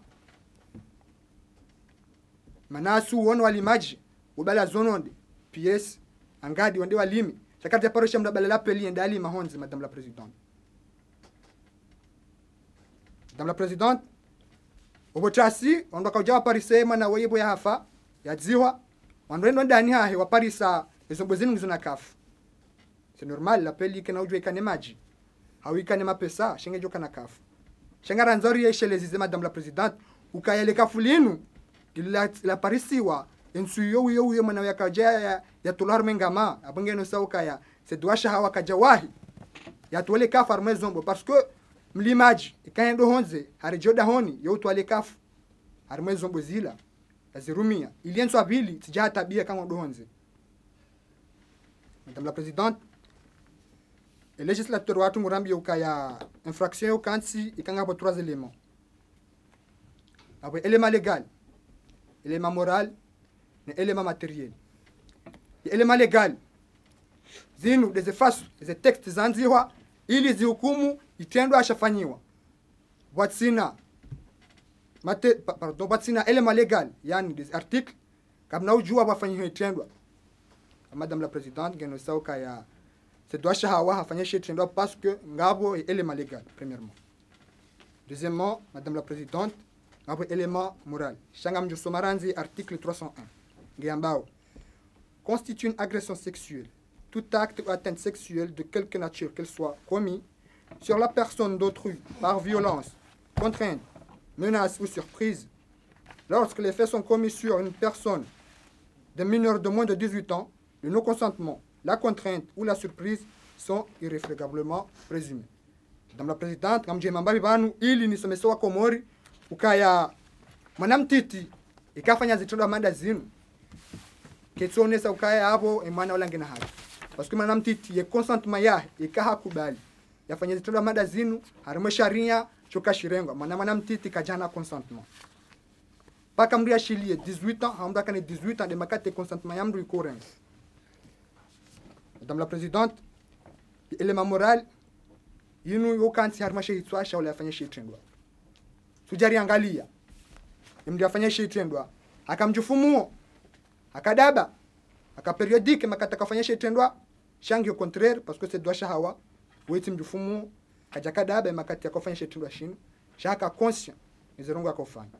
manasu wono walimaji ubala zononde PS angadi wande walimi chakati aparosha mdabala l'appel yendali mahonzi. Madame la présidente, madame la présidente obochasi ondoka ujawa parise mana weyebo ya hafa ya ziwa wandendo ndani hahe waparisa ezombo zinu ngizona kafu c'est normal l'appel ikena ujwe ikane maji hawikane mapesa shenge joka na kafu shengara nzori yeshelezize. Madame la présidente ukayele kafu linu la parisiwa ensuyo yo mana yakaja ya tular mengama abangeno saukaya c'est dwasha hawa kajawahi ya tuwele kafu armezombo parce que mlimaji ikaendo honze harijoda honi yo tuwele kafu armezombo zila azirumia ilienso abili tija tabia kama dohonze. Madame la présidente, le législateur watu murambi ukaya infraction yo kansi ikanga po 3 éléments. Abo élément légal, élément moral, et élément matériel. Élément légal zinu des effaces des textes zanziwa ili zihukumu itendo ashafanyiwa. Watsina batsina élément légal yani des articles kabna ujua wafanyiwe itendo. Madame la présidente geno sauka ya se dwasha hawa hafanyeshe itendo parce que ngabo élément légal premièrement. Deuxièmement, madame la présidente ngabo élément moral. Shanga mjusomaranzi article 301 ngambao constitue une agression sexuelle. Tout acte ou atteinte sexuelle de quelque nature qu'elle soit commis sur la personne d'autrui par violence, contrainte, menace ou surprise, lorsque les faits sont commis sur une personne de mineur de moins de 18 ans, le non-consentement, la contrainte ou la surprise sont irréfragablement présumés. Madame la présidente, comme je m'en banu ili nisomesewa komori ukaya mwanamtiti ikafanya zitondo manda zinu ketsonesa ukaya hapo emana wala ngena haki parce que mwanamtiti ye consentement yahe ikahakubali yafanya zitondo manda zinu harimo sharia choka shirengwa mwanamtiti kajana consentement paka mri ashilie 18 ans hamda kane 18 ans de makate consentement yamdu ikoren. Madame la présidente, élément moral yinu yokansi harima shehitswa shaula yafanya shehitendwa sujari angalia imdi yafanya shehitendwa akamjufumuo akadaba aka périodique makata kafanyisha itendwa shangi au contraire parce que c'est doit shahawa weti mjufumu kajakadabe makati akafanyisha itendwa shinu shaka conscient nizirongo akofanya.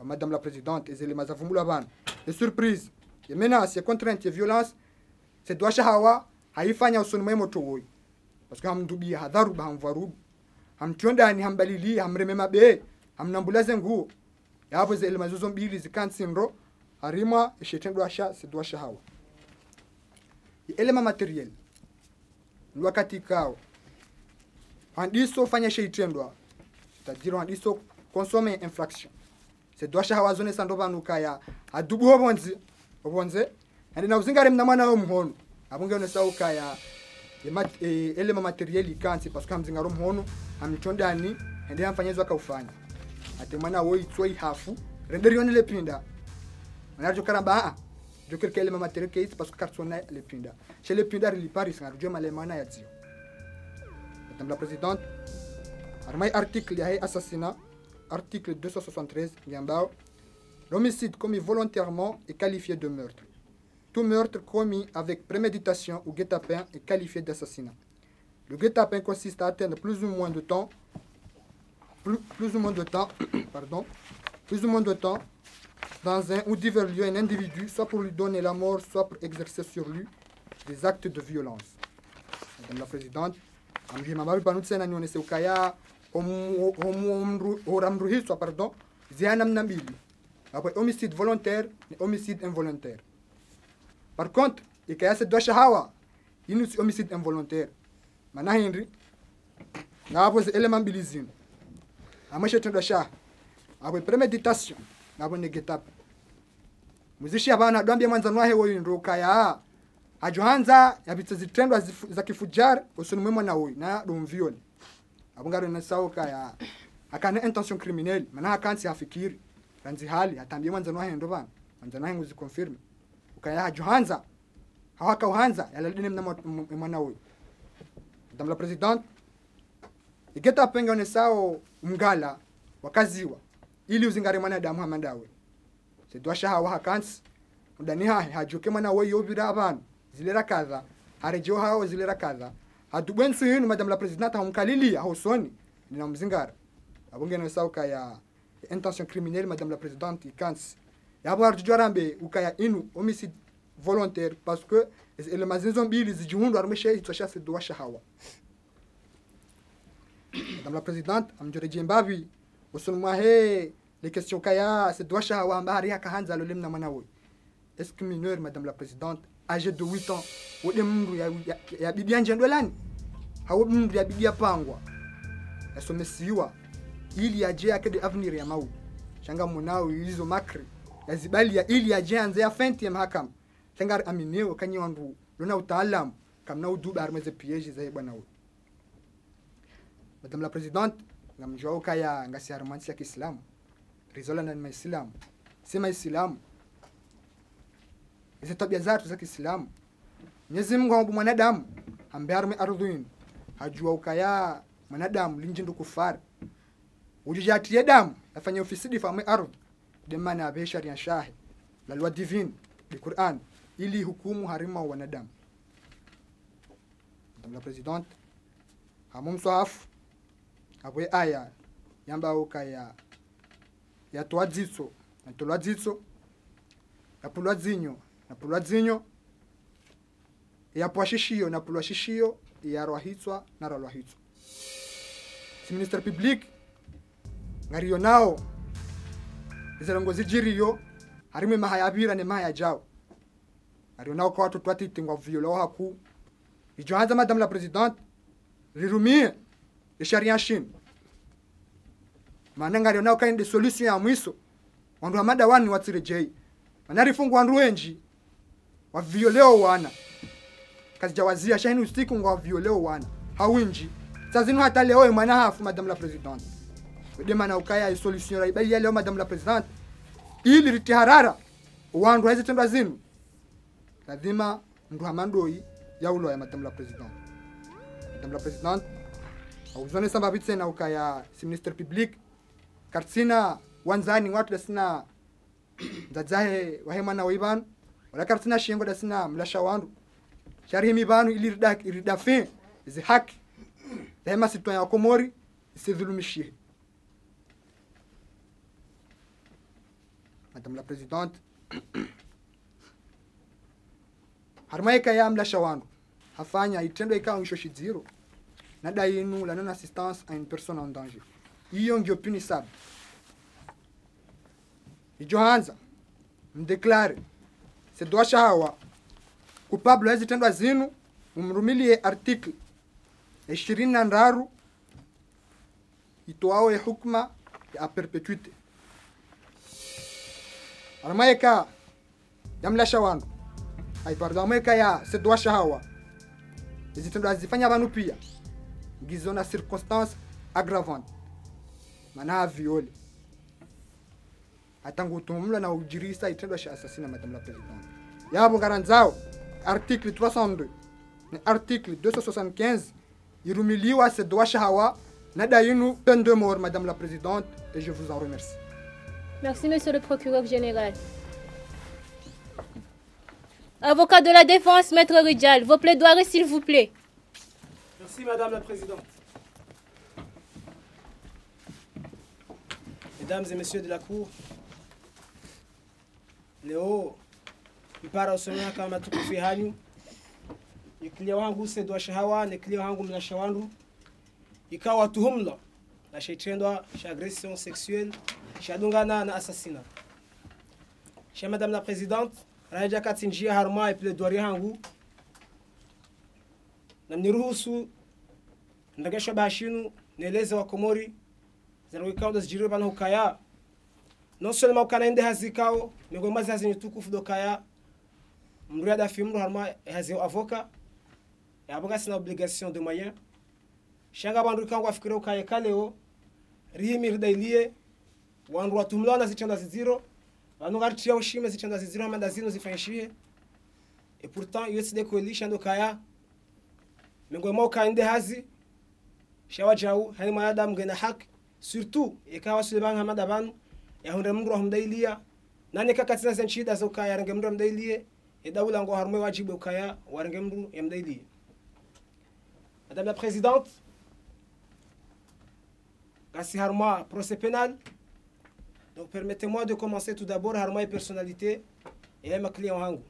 Madame la présidente ezele mazavumula bana les surprises les menaces les contraintes les violences c'est doit shahawa haifanya usoni mwemo towoi parce que hamdubi hadharu hamvaru hamtiondani hambalili hamreme mabe hamnambulaze nguo yapo zile mazozo mbili zikansinro harima ishetendwa sha c'est doit shahawa elema materiel ni wakati kao handiso fanya sheitendwa tajiro handiso consommer infraction c'est doit shahawa zone sando banuka ya adubu obonze andi na uzingare mna mwana wo muhono abunge no sauka ya elema materiel ikansi parce que hamzingaro muhono hamtondani andi hamfanyezwa kaufanya ate mwana wo itsoi hafu renderi yone lepinda manajo karamba je quelque elema materiel que parce que cartona lepinda chez lepinda li paris ngarujo malemana ya zio. Madame la présidente armai article ya assassinat article 273 Gambao, l'homicide commis volontairement est qualifié de meurtre. Tout meurtre commis avec préméditation ou guet-apens est qualifié d'assassinat. Le guet-apens consiste à atteindre plus ou moins de temps dans un ou divers lieux un individu, soit pour lui donner la mort, soit pour exercer sur lui des actes de violence. Madame la présidente, homicide volontaire et homicide involontaire. Par contre, il y a cette shahawa, il y a homicide involontaire. Mana Henry, na hapo element bilizini. Amesha tendo sha. Hapo premeditation, na hapo negetap. Muzishi abana dwambia mwanzano wahe woyu ndoka ya ajohanza yabitse zitendwa za kifujar usuni mwema na woyu na domvioni. Abungaro na sauka ya akana intention criminelle mana akansi hafikiri ranzi hali atambie mwanzano wahe ndo bana mwanzano wahe nguzi confirm ukaya johanza hawaka uhanza yaladine mwana woyu. Madame la présidente igeta penga ne sao mgala wakaziwa ili uzingare mwana damu hamandawe se dwasha hawa hakansi ndani hajuke mwana woyu yobira abantu zilera kaza harejo hao zilera kaza hadubwensu yinu. Madame la présidente humkalilia hosoni nina mzingara abunge no sauka ya intention criminelle. Madame la présidente ikansi yabo arjujorambe ukaya inu homicide volontaire parce que les mazinzo mbili zijihundu armesha itosha se dwasha hawa. Madame la présidente amjore jembavi usunwa he les questions kaya se dwasha hawa mbari akahanza lolem na mwana woyu. Est-ce que mineur madame la présidente âgé de 8 ans wode mndu ya bibia njendolani hawo mndu ya bibia pangwa yasomesiwa ili aje yake de avenir ya mau shanga munao hizo makri yazibali ya ili aje anze ya fenti ya mahakama shanga amineo kanyi wandu lona utaalamu kamna uduba armeze piège za bwana huyo. Madame la présidente ngamjua kaya ngasi harmansi ya Kiislamu rizola na Muislamu sema Islamu hizo tabia zatu za Kiislamu. Mwenyezi Mungu ambu mwanadamu ambaye arme ardhini hajua ukaya mwanadamu linjindo kufari ujijatie damu afanye ufisidi fa ardhi demana abe sharia shahi la loi divine du Qur'an ili hukumu harima wa wanadamu. Madame la présidente hamum soaf abwe aya yamba ukaya ya toadzitso na toladzitso na pulwadzinyo na pulwadzinyo ya pwashishio na pulwashishio ya rohitswa na rohitswa. Si minister public ngariyo nao izarongo zijiriyo harime mahayabira ne mahayajao ngariyo nao kwa watu twati tingwa viola haku ijohanza. Madame la présidente rirumie sharia shin maana ngariyo nao kainde solution ya mwiso wandu hamada wani watirejei manari fungu wandu wenji wa violeo wana kazi jawazia shahini usiku ngwa violeo wana hawinji sazinu hata leo mwana hafu. Madame la présidente wede mana ukaya solution ra ibali leo madame la présidente ili ritiharara wandu hizo tendo zinu lazima ndu hamandoi ya ulo ya madame la présidente. Madame la présidente auzone samba bitse na ukaya si minister public kartsina wanzani watu sina ndazahe wahema na wiban wala kartina shingo da sina mlasha wandu shari himi banu ili irida fin izi haki hema citoyen ya Komori isidhulumishie. Madame la Présidente, harmaika ya mlasha wandu hafanya itendo ikawa mwisho shiziro na dainu la non assistance à une personne en danger. Hiyo ndio punissable. Ijohanza mdeklare sedwasha hawa coupable hizi tendo zinu umrumilie article 23 itoao ya hukma ya perpetuite. Armaika ya mlasha wandu armaika ya sedwasha hawa hizi tendo azifanya banu pia gizo na circonstance aggravante mana viole atangu tumla na ujirisa itendo sha assassina. Madame la Présidente, yabo garanzao article 302 na article 275 irumiliwa sedwasha hawa na dainu 22 morts. Madame la Présidente, et je vous en remercie. Merci, monsieur le procureur général. Avocat de la défense, maître Ridjal, vos plaidoiries, s'il vous plaît. Merci, Madame la Présidente. Mesdames et messieurs de la Cour, leo mpara usomea kama tukufi hanyu ikilia wangu sedwasha hawa nikilia wangu mlasha wandu ikawa tuhumla na shaitendwa sha agression sexuelle shadungana na assassinat. Chez Madame la Présidente, raja katinjia harma et plaidoirie hangu na mniruhusu ndagesha bashinu nieleze wa Komori zanawikao dazijiri bana hukaya non seulement ukana ende hazikao migoma zazi nitukufu dokaya mriada fimru harma hazio avocat et avocat c'est une obligation de moyens shanga bandu kangu afikira ukaya kaleo rihimi ridailie wandu watumlana zichanda ziziro banu gartia ushime zichanda ziziro amanda zino zifanyishie et pourtant yesi de coalition dokaya migoma ukaende hazi shawajau hani mayada mgena haki surtout ikawa sulibanga hamada banu ya hunde mndu hamdailia nani kakatina zenchida za ukaya range mndu hamdailie edawula ngo harmwe wajibu ukaya warange mndu yamdailie. Madame la Présidente, grâce harma procès pénal, donc permettez-moi de commencer tout d'abord harma et personnalité et ma client hangu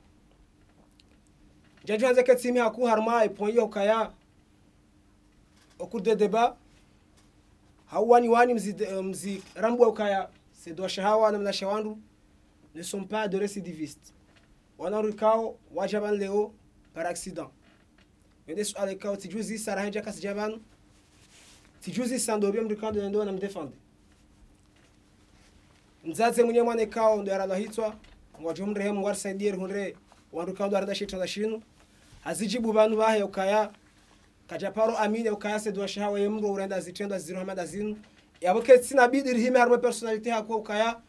jaju anza ketimi haku harma et point ukaya au cours des débats hawani wani mzi rambwa ukaya sedwasha hawa na mlasha wandu ne sont pas de récidivistes. Wanarukao wajaban leo par accident. Mais des alekao tijuzi sarahaja kasjaban tijuzi sandobia mrikando ndo na mdefende. Mzaze mwenye mwane kao ndo arala hitwa mwajumre hem warsaidier hunre wanrukando arada shitanda shinu hazijibu banu bahe ukaya kajaparo amine ukaya sedwasha hawa yemro urenda zitenda ziro hamada zinu yaboke tsina bidir hime harma personnalité hako ukaya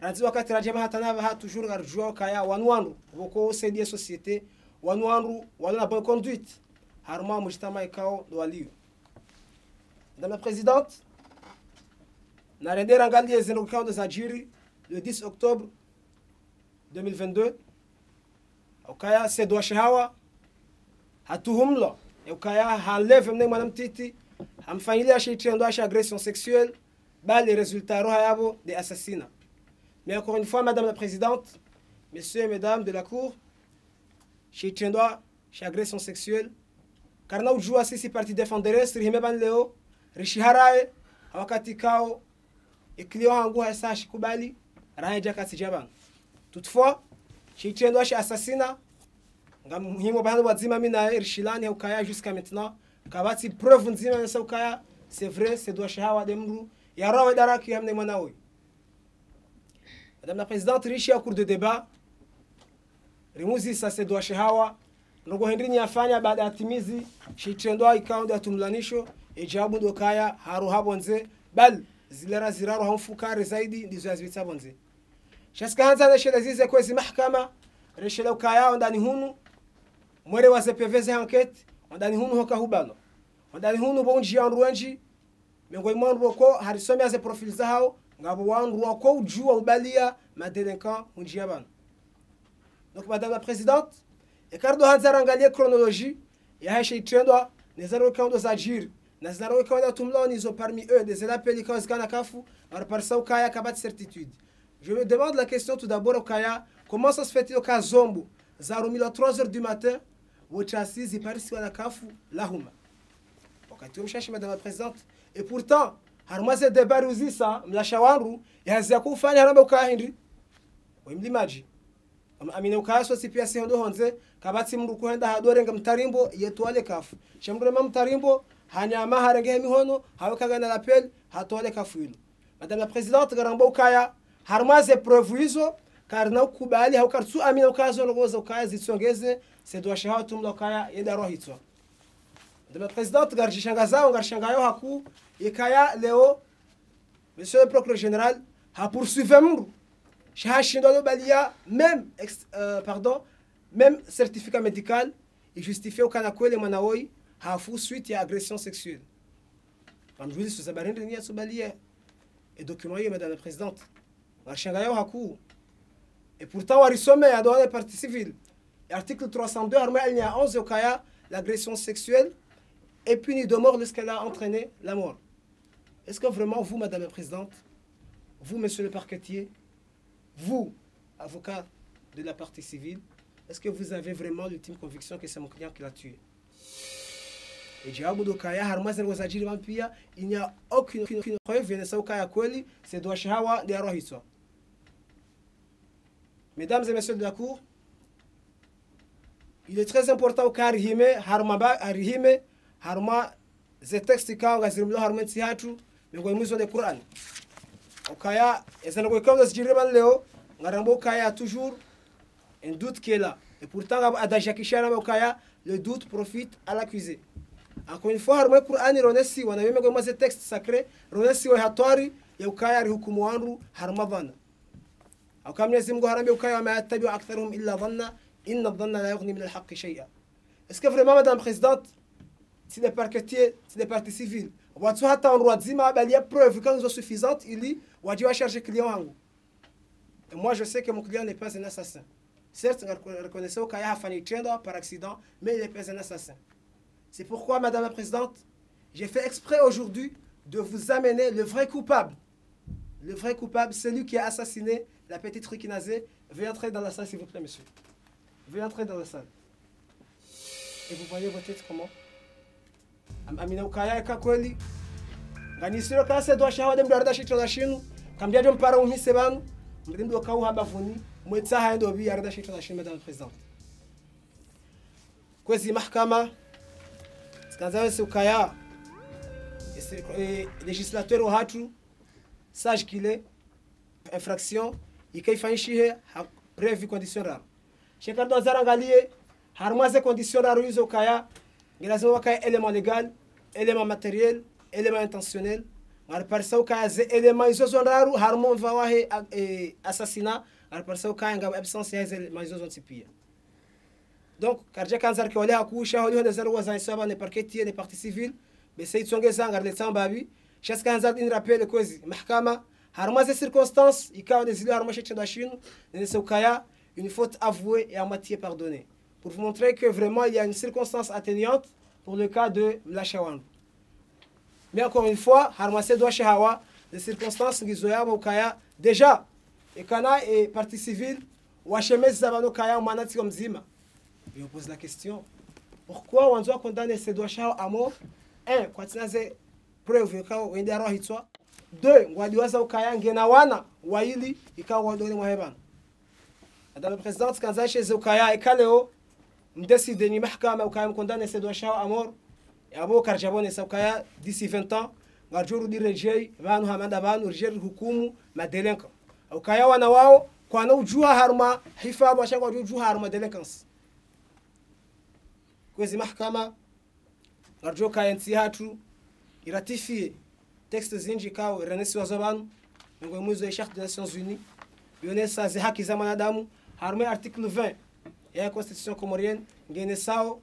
ranzi wakati rajema hatana ha toujours garjua ukaya wanwandu boko sedie société wanwandu wala bonne conduite harma mujtama ikao do aliyo. Madame la Présidente, na rendera ngali zeno ukao de Zajiri le 10 octobre 2022 ukaya sedwasha hawa hatuhumla ukaya haleve mne mwanam titi hamfanyilia shitendo asha agression sexuelle bas les résultats rohayabo des assassinats. Mais encore une fois, Madame la Présidente, messieurs et mesdames de la Cour, shitendo asha agression sexuelle karna ujua sisi parti défendere sirimeban leo rishiharae wakati kao ikilio hangu hasa shikubali raja kasi jaban. Toutefois, shitendo asha assassinat ngam himo bana wazima mina irshilani ukaya jusqu'à maintenant kabati preuve nzima nsa ukaya c'est vrai c'est doit shawa demru ya rawa daraki hamne mwanawe. Madame la Présidente, rishi au cours de débat rimuzi sa c'est doit shawa ndogo hendrini afanya baada ya timizi shitendo ikao ya tumlanisho ejabu ndo kaya haru habonze bal zilera ziraro hamfukare zaidi ndizo azitsa bonze shaska hanza na shela zize kwezi mahkama reshela ukaya ndani hunu mwere wa CPV enquête ndani hunu hoka hubano ndani hunu bonji ya ruanji mengo imando ko harisome aze profil zao ngabo wandu wako ujua ubalia madelinquant unji yabana. Donc Madame la Présidente, et car doit angalia chronologie, et à chez Trendwa, les Arokan dos Agir, les Arokan da Tumlon, ils ont parmi eux des appels qui ont Kanakafu, par ça au Kaya Kabat certitude. Je me demande la question tout d'abord au Kaya, comment ça se fait-il au cas Zombo, Zarumil à 3h du matin, où tu assises et par ici à Kafu, la Huma. Ok, tu me cherches Madame la Présidente, et pourtant, Harmaze de Baruzisa, Mlashawaru, et Haziakou Fani Harambe au Kahindri, ou Imlimaji. Amine ukaya so CPS hondo honze kabati mru kuenda hadorenga mtarimbo yetwale kafu shemre mam mtarimbo hanyama harenge mihono hawekaga na lapel hatwale kafu hilo. Madame la Présidente garamba ukaya harmaze preuve hizo karna ukubali haukartu amine ukaya zo ngoza ukaya zitsongeze sedwa shaha tumla ukaya yenda roho hitwa. Madame la Présidente garjishangaza ngarshangayo haku ikaya leo Monsieur le procureur général ha poursuivi mru même certificat médical et justifié au Kanakwe le Manaoi a fou suite à agression sexuelle. Comme je vous dis, ce sabarin de Nia Sobalia et documenté, Madame la Présidente. Et pourtant, on a résumé à la partie civile. Article 302, il y a 11 au Kaya, l'agression sexuelle est punie de mort lorsqu'elle a entraîné la mort. Est-ce que vraiment, vous, Madame la Présidente, vous, Monsieur le parquetier, vous, avocat de la partie civile, est-ce que vous avez vraiment l'ultime conviction que c'est mon client qui l'a tué? Et il n'y a aucune preuve, c'est Douachawa de Arohiso. Mesdames et messieurs de la Cour, il est très important au cas Harima, Harma, ces textes qui ont été Harma Tiatu, mais nous avons des Coran. Okaya, et ça ne peut pas se dire Léo, Narambo Kaya a toujours un doute qui est là. Et pourtant, à Dajakishana Okaya, le doute profite à l'accusé. Encore une fois, Harma Quran et Ronesi, on a même commencé ce texte sacré, Ronesi ou Hatori, et Okaya Rihukumuanru, Harmavana. Okam Nezimgo Harambe Okaya, mais Tabi Aktarum illa Vanna, Inna Vanna la Yorni min al-Haqi Shaya. Est-ce que vraiment, Madame la Présidente, si les parquetiers, si les parties civiles, on hata on doit dire il y a preuve quand ils sont suffisantes il dit on doit chercher client hangu. Et moi je sais que mon client n'est pas un assassin. Certes reconnaissez au cas Fani Trenda par accident mais il n'est pas un assassin. C'est pourquoi Madame la Présidente j'ai fait exprès aujourd'hui de vous amener le vrai coupable. Le vrai coupable, celui qui a assassiné la petite Rikinazé. Veuillez entrer dans la salle s'il vous plaît monsieur. Veuillez entrer dans la salle. Et vous voyez vos têtes comment? Amina ukaya kweli nganisiro kase do shawa dem darda shito da shinu kamdia jom para umise banu mdim do kawu haba funi mwetsa ha ndo bi yarda shito da shinu Madame la Présidente kwezi mahkama skanzawe se ukaya législateur au hatu sage qu'il est infraction ikaifanishihe prévu condition rare shekado zarangalie harmaze condition rare uzo ukaya il y a des éléments légaux, éléments matériels, éléments intentionnels. On par ça des éléments isosonraru harmon vawahe assassinat. On par ça qu'il y a absence des éléments isosonraru. Donc, car j'ai kanzar que on a couché on des zéro wazan saba ne parquetier ne partie civile, mais c'est songe zangar le tambabi. Chaque kanzar in rappel cause mahkama harma ces circonstances, il y a des îles harma chez Chine, ne se kaya une faute avouée et à moitié pardonnée. Pour vous montrer que vraiment il y a une circonstance atténuante pour le cas de Mlashawan. Mais encore une fois, Harmase doit Shahawa, les circonstances Gizoya Mokaya, déjà, et Kana est partie civile, ou Hachemez Zavano Kaya, Manati Omzima. Et on pose la question, pourquoi on doit condamner ces doigts Shahawa à mort? Un, quand il y a des preuves, il y a des preuves. Deux, Wadiwaza Okaya, Ngenawana, Waili, il y a des preuves. Madame la Présidente, quand il y a des Okaya et Kaleo, décide de mahkama ukaya mkondane se doshao amor abo karjabone saukaya d'ici 20 ans ngarjuru direjei vanu hamanda vanu rejeri hukumu madelenka ukaya wana wao kwa na ujua harma hifadhi washanga ujua harma delinquence kwezi mahkama ngarjo kaya nti hatu iratifie texte zinji kao renesi wazobanu ngo mwizo ya charte des Nations Unies yonesa za haki za mwanadamu harma article 20 ya constitution comorienne ngene sao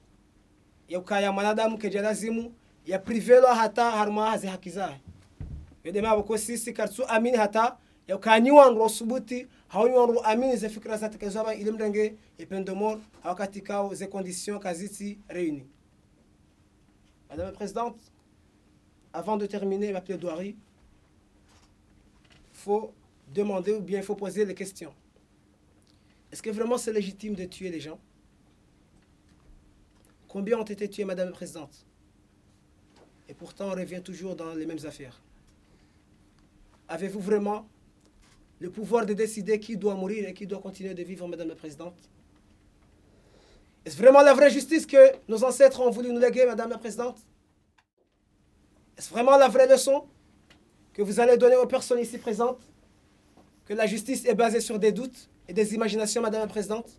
ya ukaya mwanadamu kejalazimu ya privelo hata harma hazi haki zae yodema bako sisi kartu amini hata ya kani wanro subuti hawani wanro amini ze fikra za tekezwa ile mrenge et peine de mort wakati kao ze conditions kaziti réunies. Madame la Présidente, avant de terminer ma plaidoirie, faut demander ou bien il faut poser les questions. Est-ce que vraiment c'est légitime de tuer les gens? Combien ont été tués, Madame la Présidente? Et pourtant, on revient toujours dans les mêmes affaires. Avez-vous vraiment le pouvoir de décider qui doit mourir et qui doit continuer de vivre, Madame la Présidente? Est-ce vraiment la vraie justice que nos ancêtres ont voulu nous léguer, Madame la Présidente? Est-ce vraiment la vraie leçon que vous allez donner aux personnes ici présentes? Que la justice est basée sur des doutes et des imaginations, Madame la Présidente?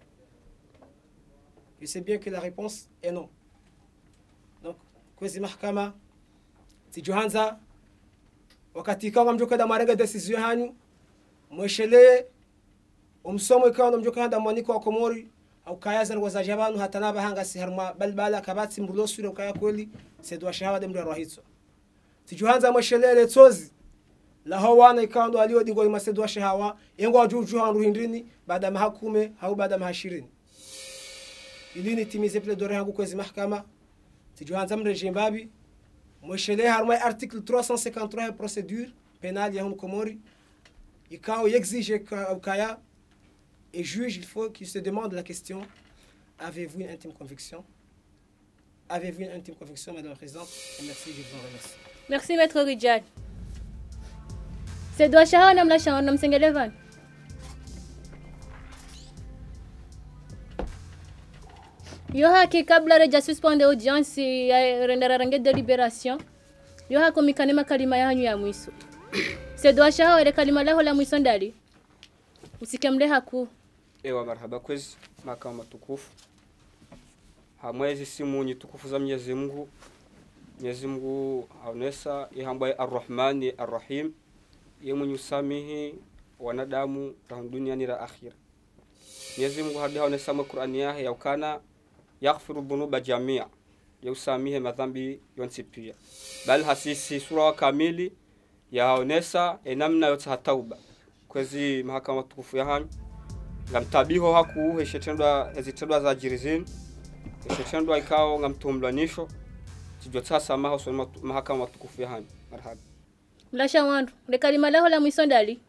Je sais bien que la réponse est non. Donc, kwezi mahakama tijohanza wakati ikawa mjoka da marega decision hanyu mweshele umsomo ikawa mjoka handa mwaniko wa Komori au kayaza ngwazaje abantu hatana bahanga si harma balbala kabati mbulo sura ukaya kweli sedwa shahawa de mdaro hitso tijohanza mweshele letsozi la hawana ikawa ndo aliyo dingo imasedwa shahawa yengo ajuju hanru hindrini baada mahakume au baada mahashirini ili nitimize plaidoirie yangu kwezi mahakama tijohanza mreje mbabi mweshele harma article 353 procédure pénale ya Komori ikao exige kaya et juge il faut qu'il se demande la question: avez-vous une intime conviction? Avez-vous une intime conviction, Madame la Présidente? Et merci, je vous remercie. Merci, Maître Rijal. C'est doit shahawa namla shahawa namsengelevan. Yo haki kabla reja suspende audience ya rendera range délibération. Yo hako mikanema kalima ya hanyu ya mwiso. C'est doit shahawa ile kalima laho la mwiso ndali. Usikemle haku. Ewa marhaba kwezi mahakama matukufu. Hamwezi simu ni tukufu za Mwenyezi Mungu. Mwenyezi Mungu aonesa yehamba Ar-Rahman Ar-Rahim. Yeye mwenye usamihi wanadamu na duniani na akhira. Mwenyezi Mungu hadi aonesa mu Qur'ani yake yaukana yaghfiru dhunuba jamia. Yusamihe madhambi yonse pia. Bali hasisi sura kamili yaonesa namna yote hatauba. Kwezi mahakama matukufu ya hanyu ngamtabiho haku heshetendwa ezitendwa za jirizini heshetendwa ikao ngamtumlanisho tijotsa samaho so mahakama matukufu ya hanyu marhaba mlasha wandu le kalima laho la mwiso ndali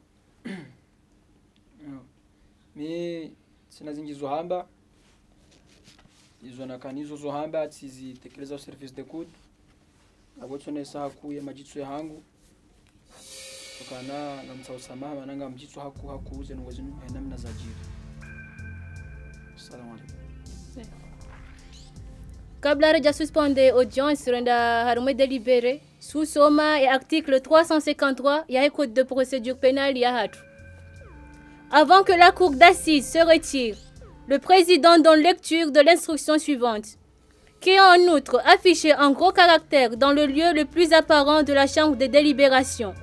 mi sinazingizo hamba izo nakanizo zo hamba tizitekeleza service de code abotsonesa haku ya majitso ya hangu tukana na msamaha mananga mjitso haku uze ngozinu namna za jiri. Assalamu alaykum. Kabla reja suspende audience renda harume délibéré sous soma et article 353 ya code de procédure pénale ya hatu. Avant que la cour d'assises se retire, le président donne lecture de l'instruction suivante, qui est en outre affichée en gros caractères dans le lieu le plus apparent de la chambre de délibération.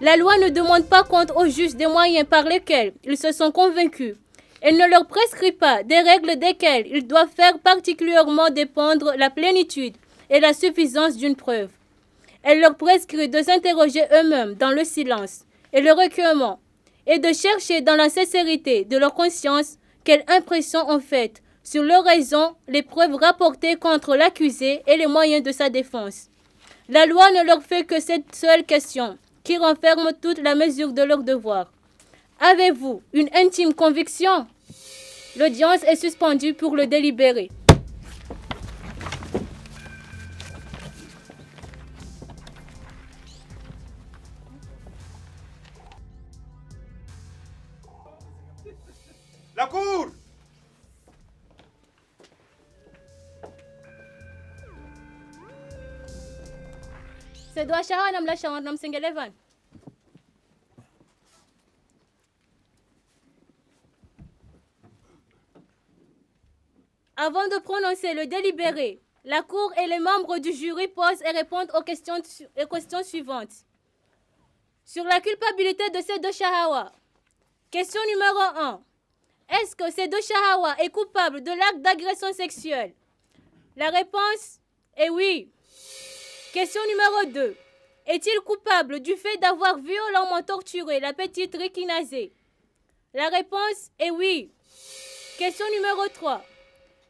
La loi ne demande pas compte aux juges des moyens par lesquels ils se sont convaincus. Elle ne leur prescrit pas des règles desquelles ils doivent faire particulièrement dépendre la plénitude et la suffisance d'une preuve. Elle leur prescrit de s'interroger eux-mêmes dans le silence et le recueillement et de chercher dans la sincérité de leur conscience quelle impression ont fait sur leur raison les preuves rapportées contre l'accusé et les moyens de sa défense. La loi ne leur fait que cette seule question qui renferme toute la mesure de leur devoir. Avez-vous une intime conviction? L'audience est suspendue pour le délibéré. La cour! C'est doit shahawa namla shahawa namsengelevan. Avant de prononcer le délibéré, la Cour et les membres du jury posent et répondent aux questions suivantes. Sur la culpabilité de ces deux Shahawa. Question numéro 1. Est-ce que ces deux Shahawa est coupable de l'acte d'agression sexuelle? La réponse est oui. Question numéro 2. est-il coupable du fait d'avoir violemment torturé la petite Rekinazé? La réponse est oui. Question numéro 3.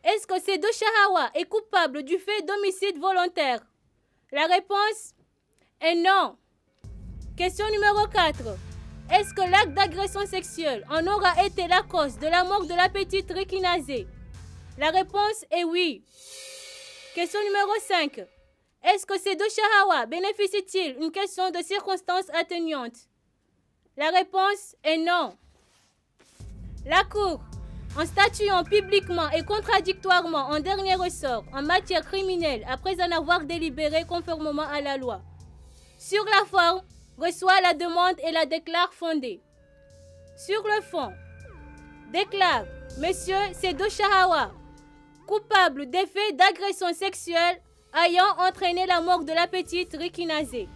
Est-ce que Seydou Chahawa est coupable du fait d'homicide volontaire? La réponse est non. Question numéro 4. Est-ce que l'acte d'agression sexuelle en aura été la cause de la mort de la petite Rekinazé? La réponse est oui. Question numéro 5. Est-ce que Seydou Chahawa bénéficie-t-il une question de circonstance atténuante? La réponse est non. La Cour, en statuant publiquement et contradictoirement en dernier ressort en matière criminelle après en avoir délibéré conformément à la loi, sur la forme, reçoit la demande et la déclare fondée. Sur le fond, déclare Monsieur Seydou Chahawa coupable des faits d'agression sexuelle ayant entraîné la mort de la petite Rekinazé.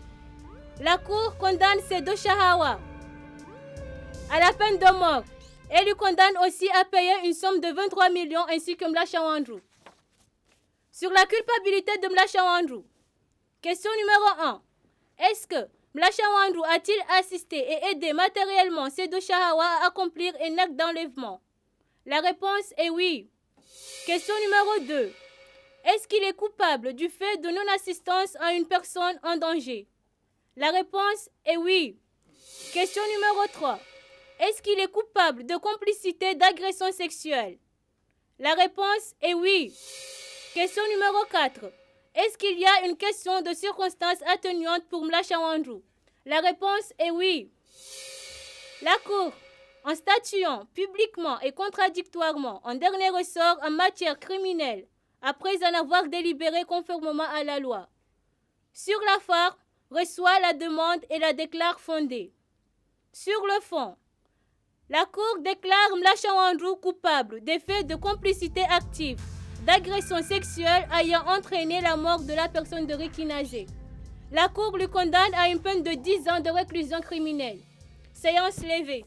La Cour condamne Seydou Chahawa à la peine de mort et lui condamne aussi à payer une somme de 23 millions ainsi que Mla Chawandrou. Sur la culpabilité de Mla Chawandrou, question numéro 1. Est-ce que Mla Chawandrou a-t-il assisté et aidé matériellement Seydou Chahawa à accomplir un acte d'enlèvement? La réponse est oui. Question numéro 2. Est-ce qu'il est coupable du fait de non-assistance à une personne en danger? La réponse est oui. Question numéro 3. Est-ce qu'il est coupable de complicité d'agression sexuelle? La réponse est oui. Question numéro 4. Est-ce qu'il y a une question de circonstance atténuante pour Mla Chawandrou? La réponse est oui. La Cour, en statuant publiquement et contradictoirement en dernier ressort en matière criminelle, après en avoir délibéré conformément à la loi, sur la forme, reçoit la demande et la déclare fondée. Sur le fond, la Cour déclare Mla Chawandrou coupable des faits de complicité active, d'agression sexuelle ayant entraîné la mort de la personne de Rekinazé. La Cour lui condamne à une peine de 10 ans de réclusion criminelle. Séance levée.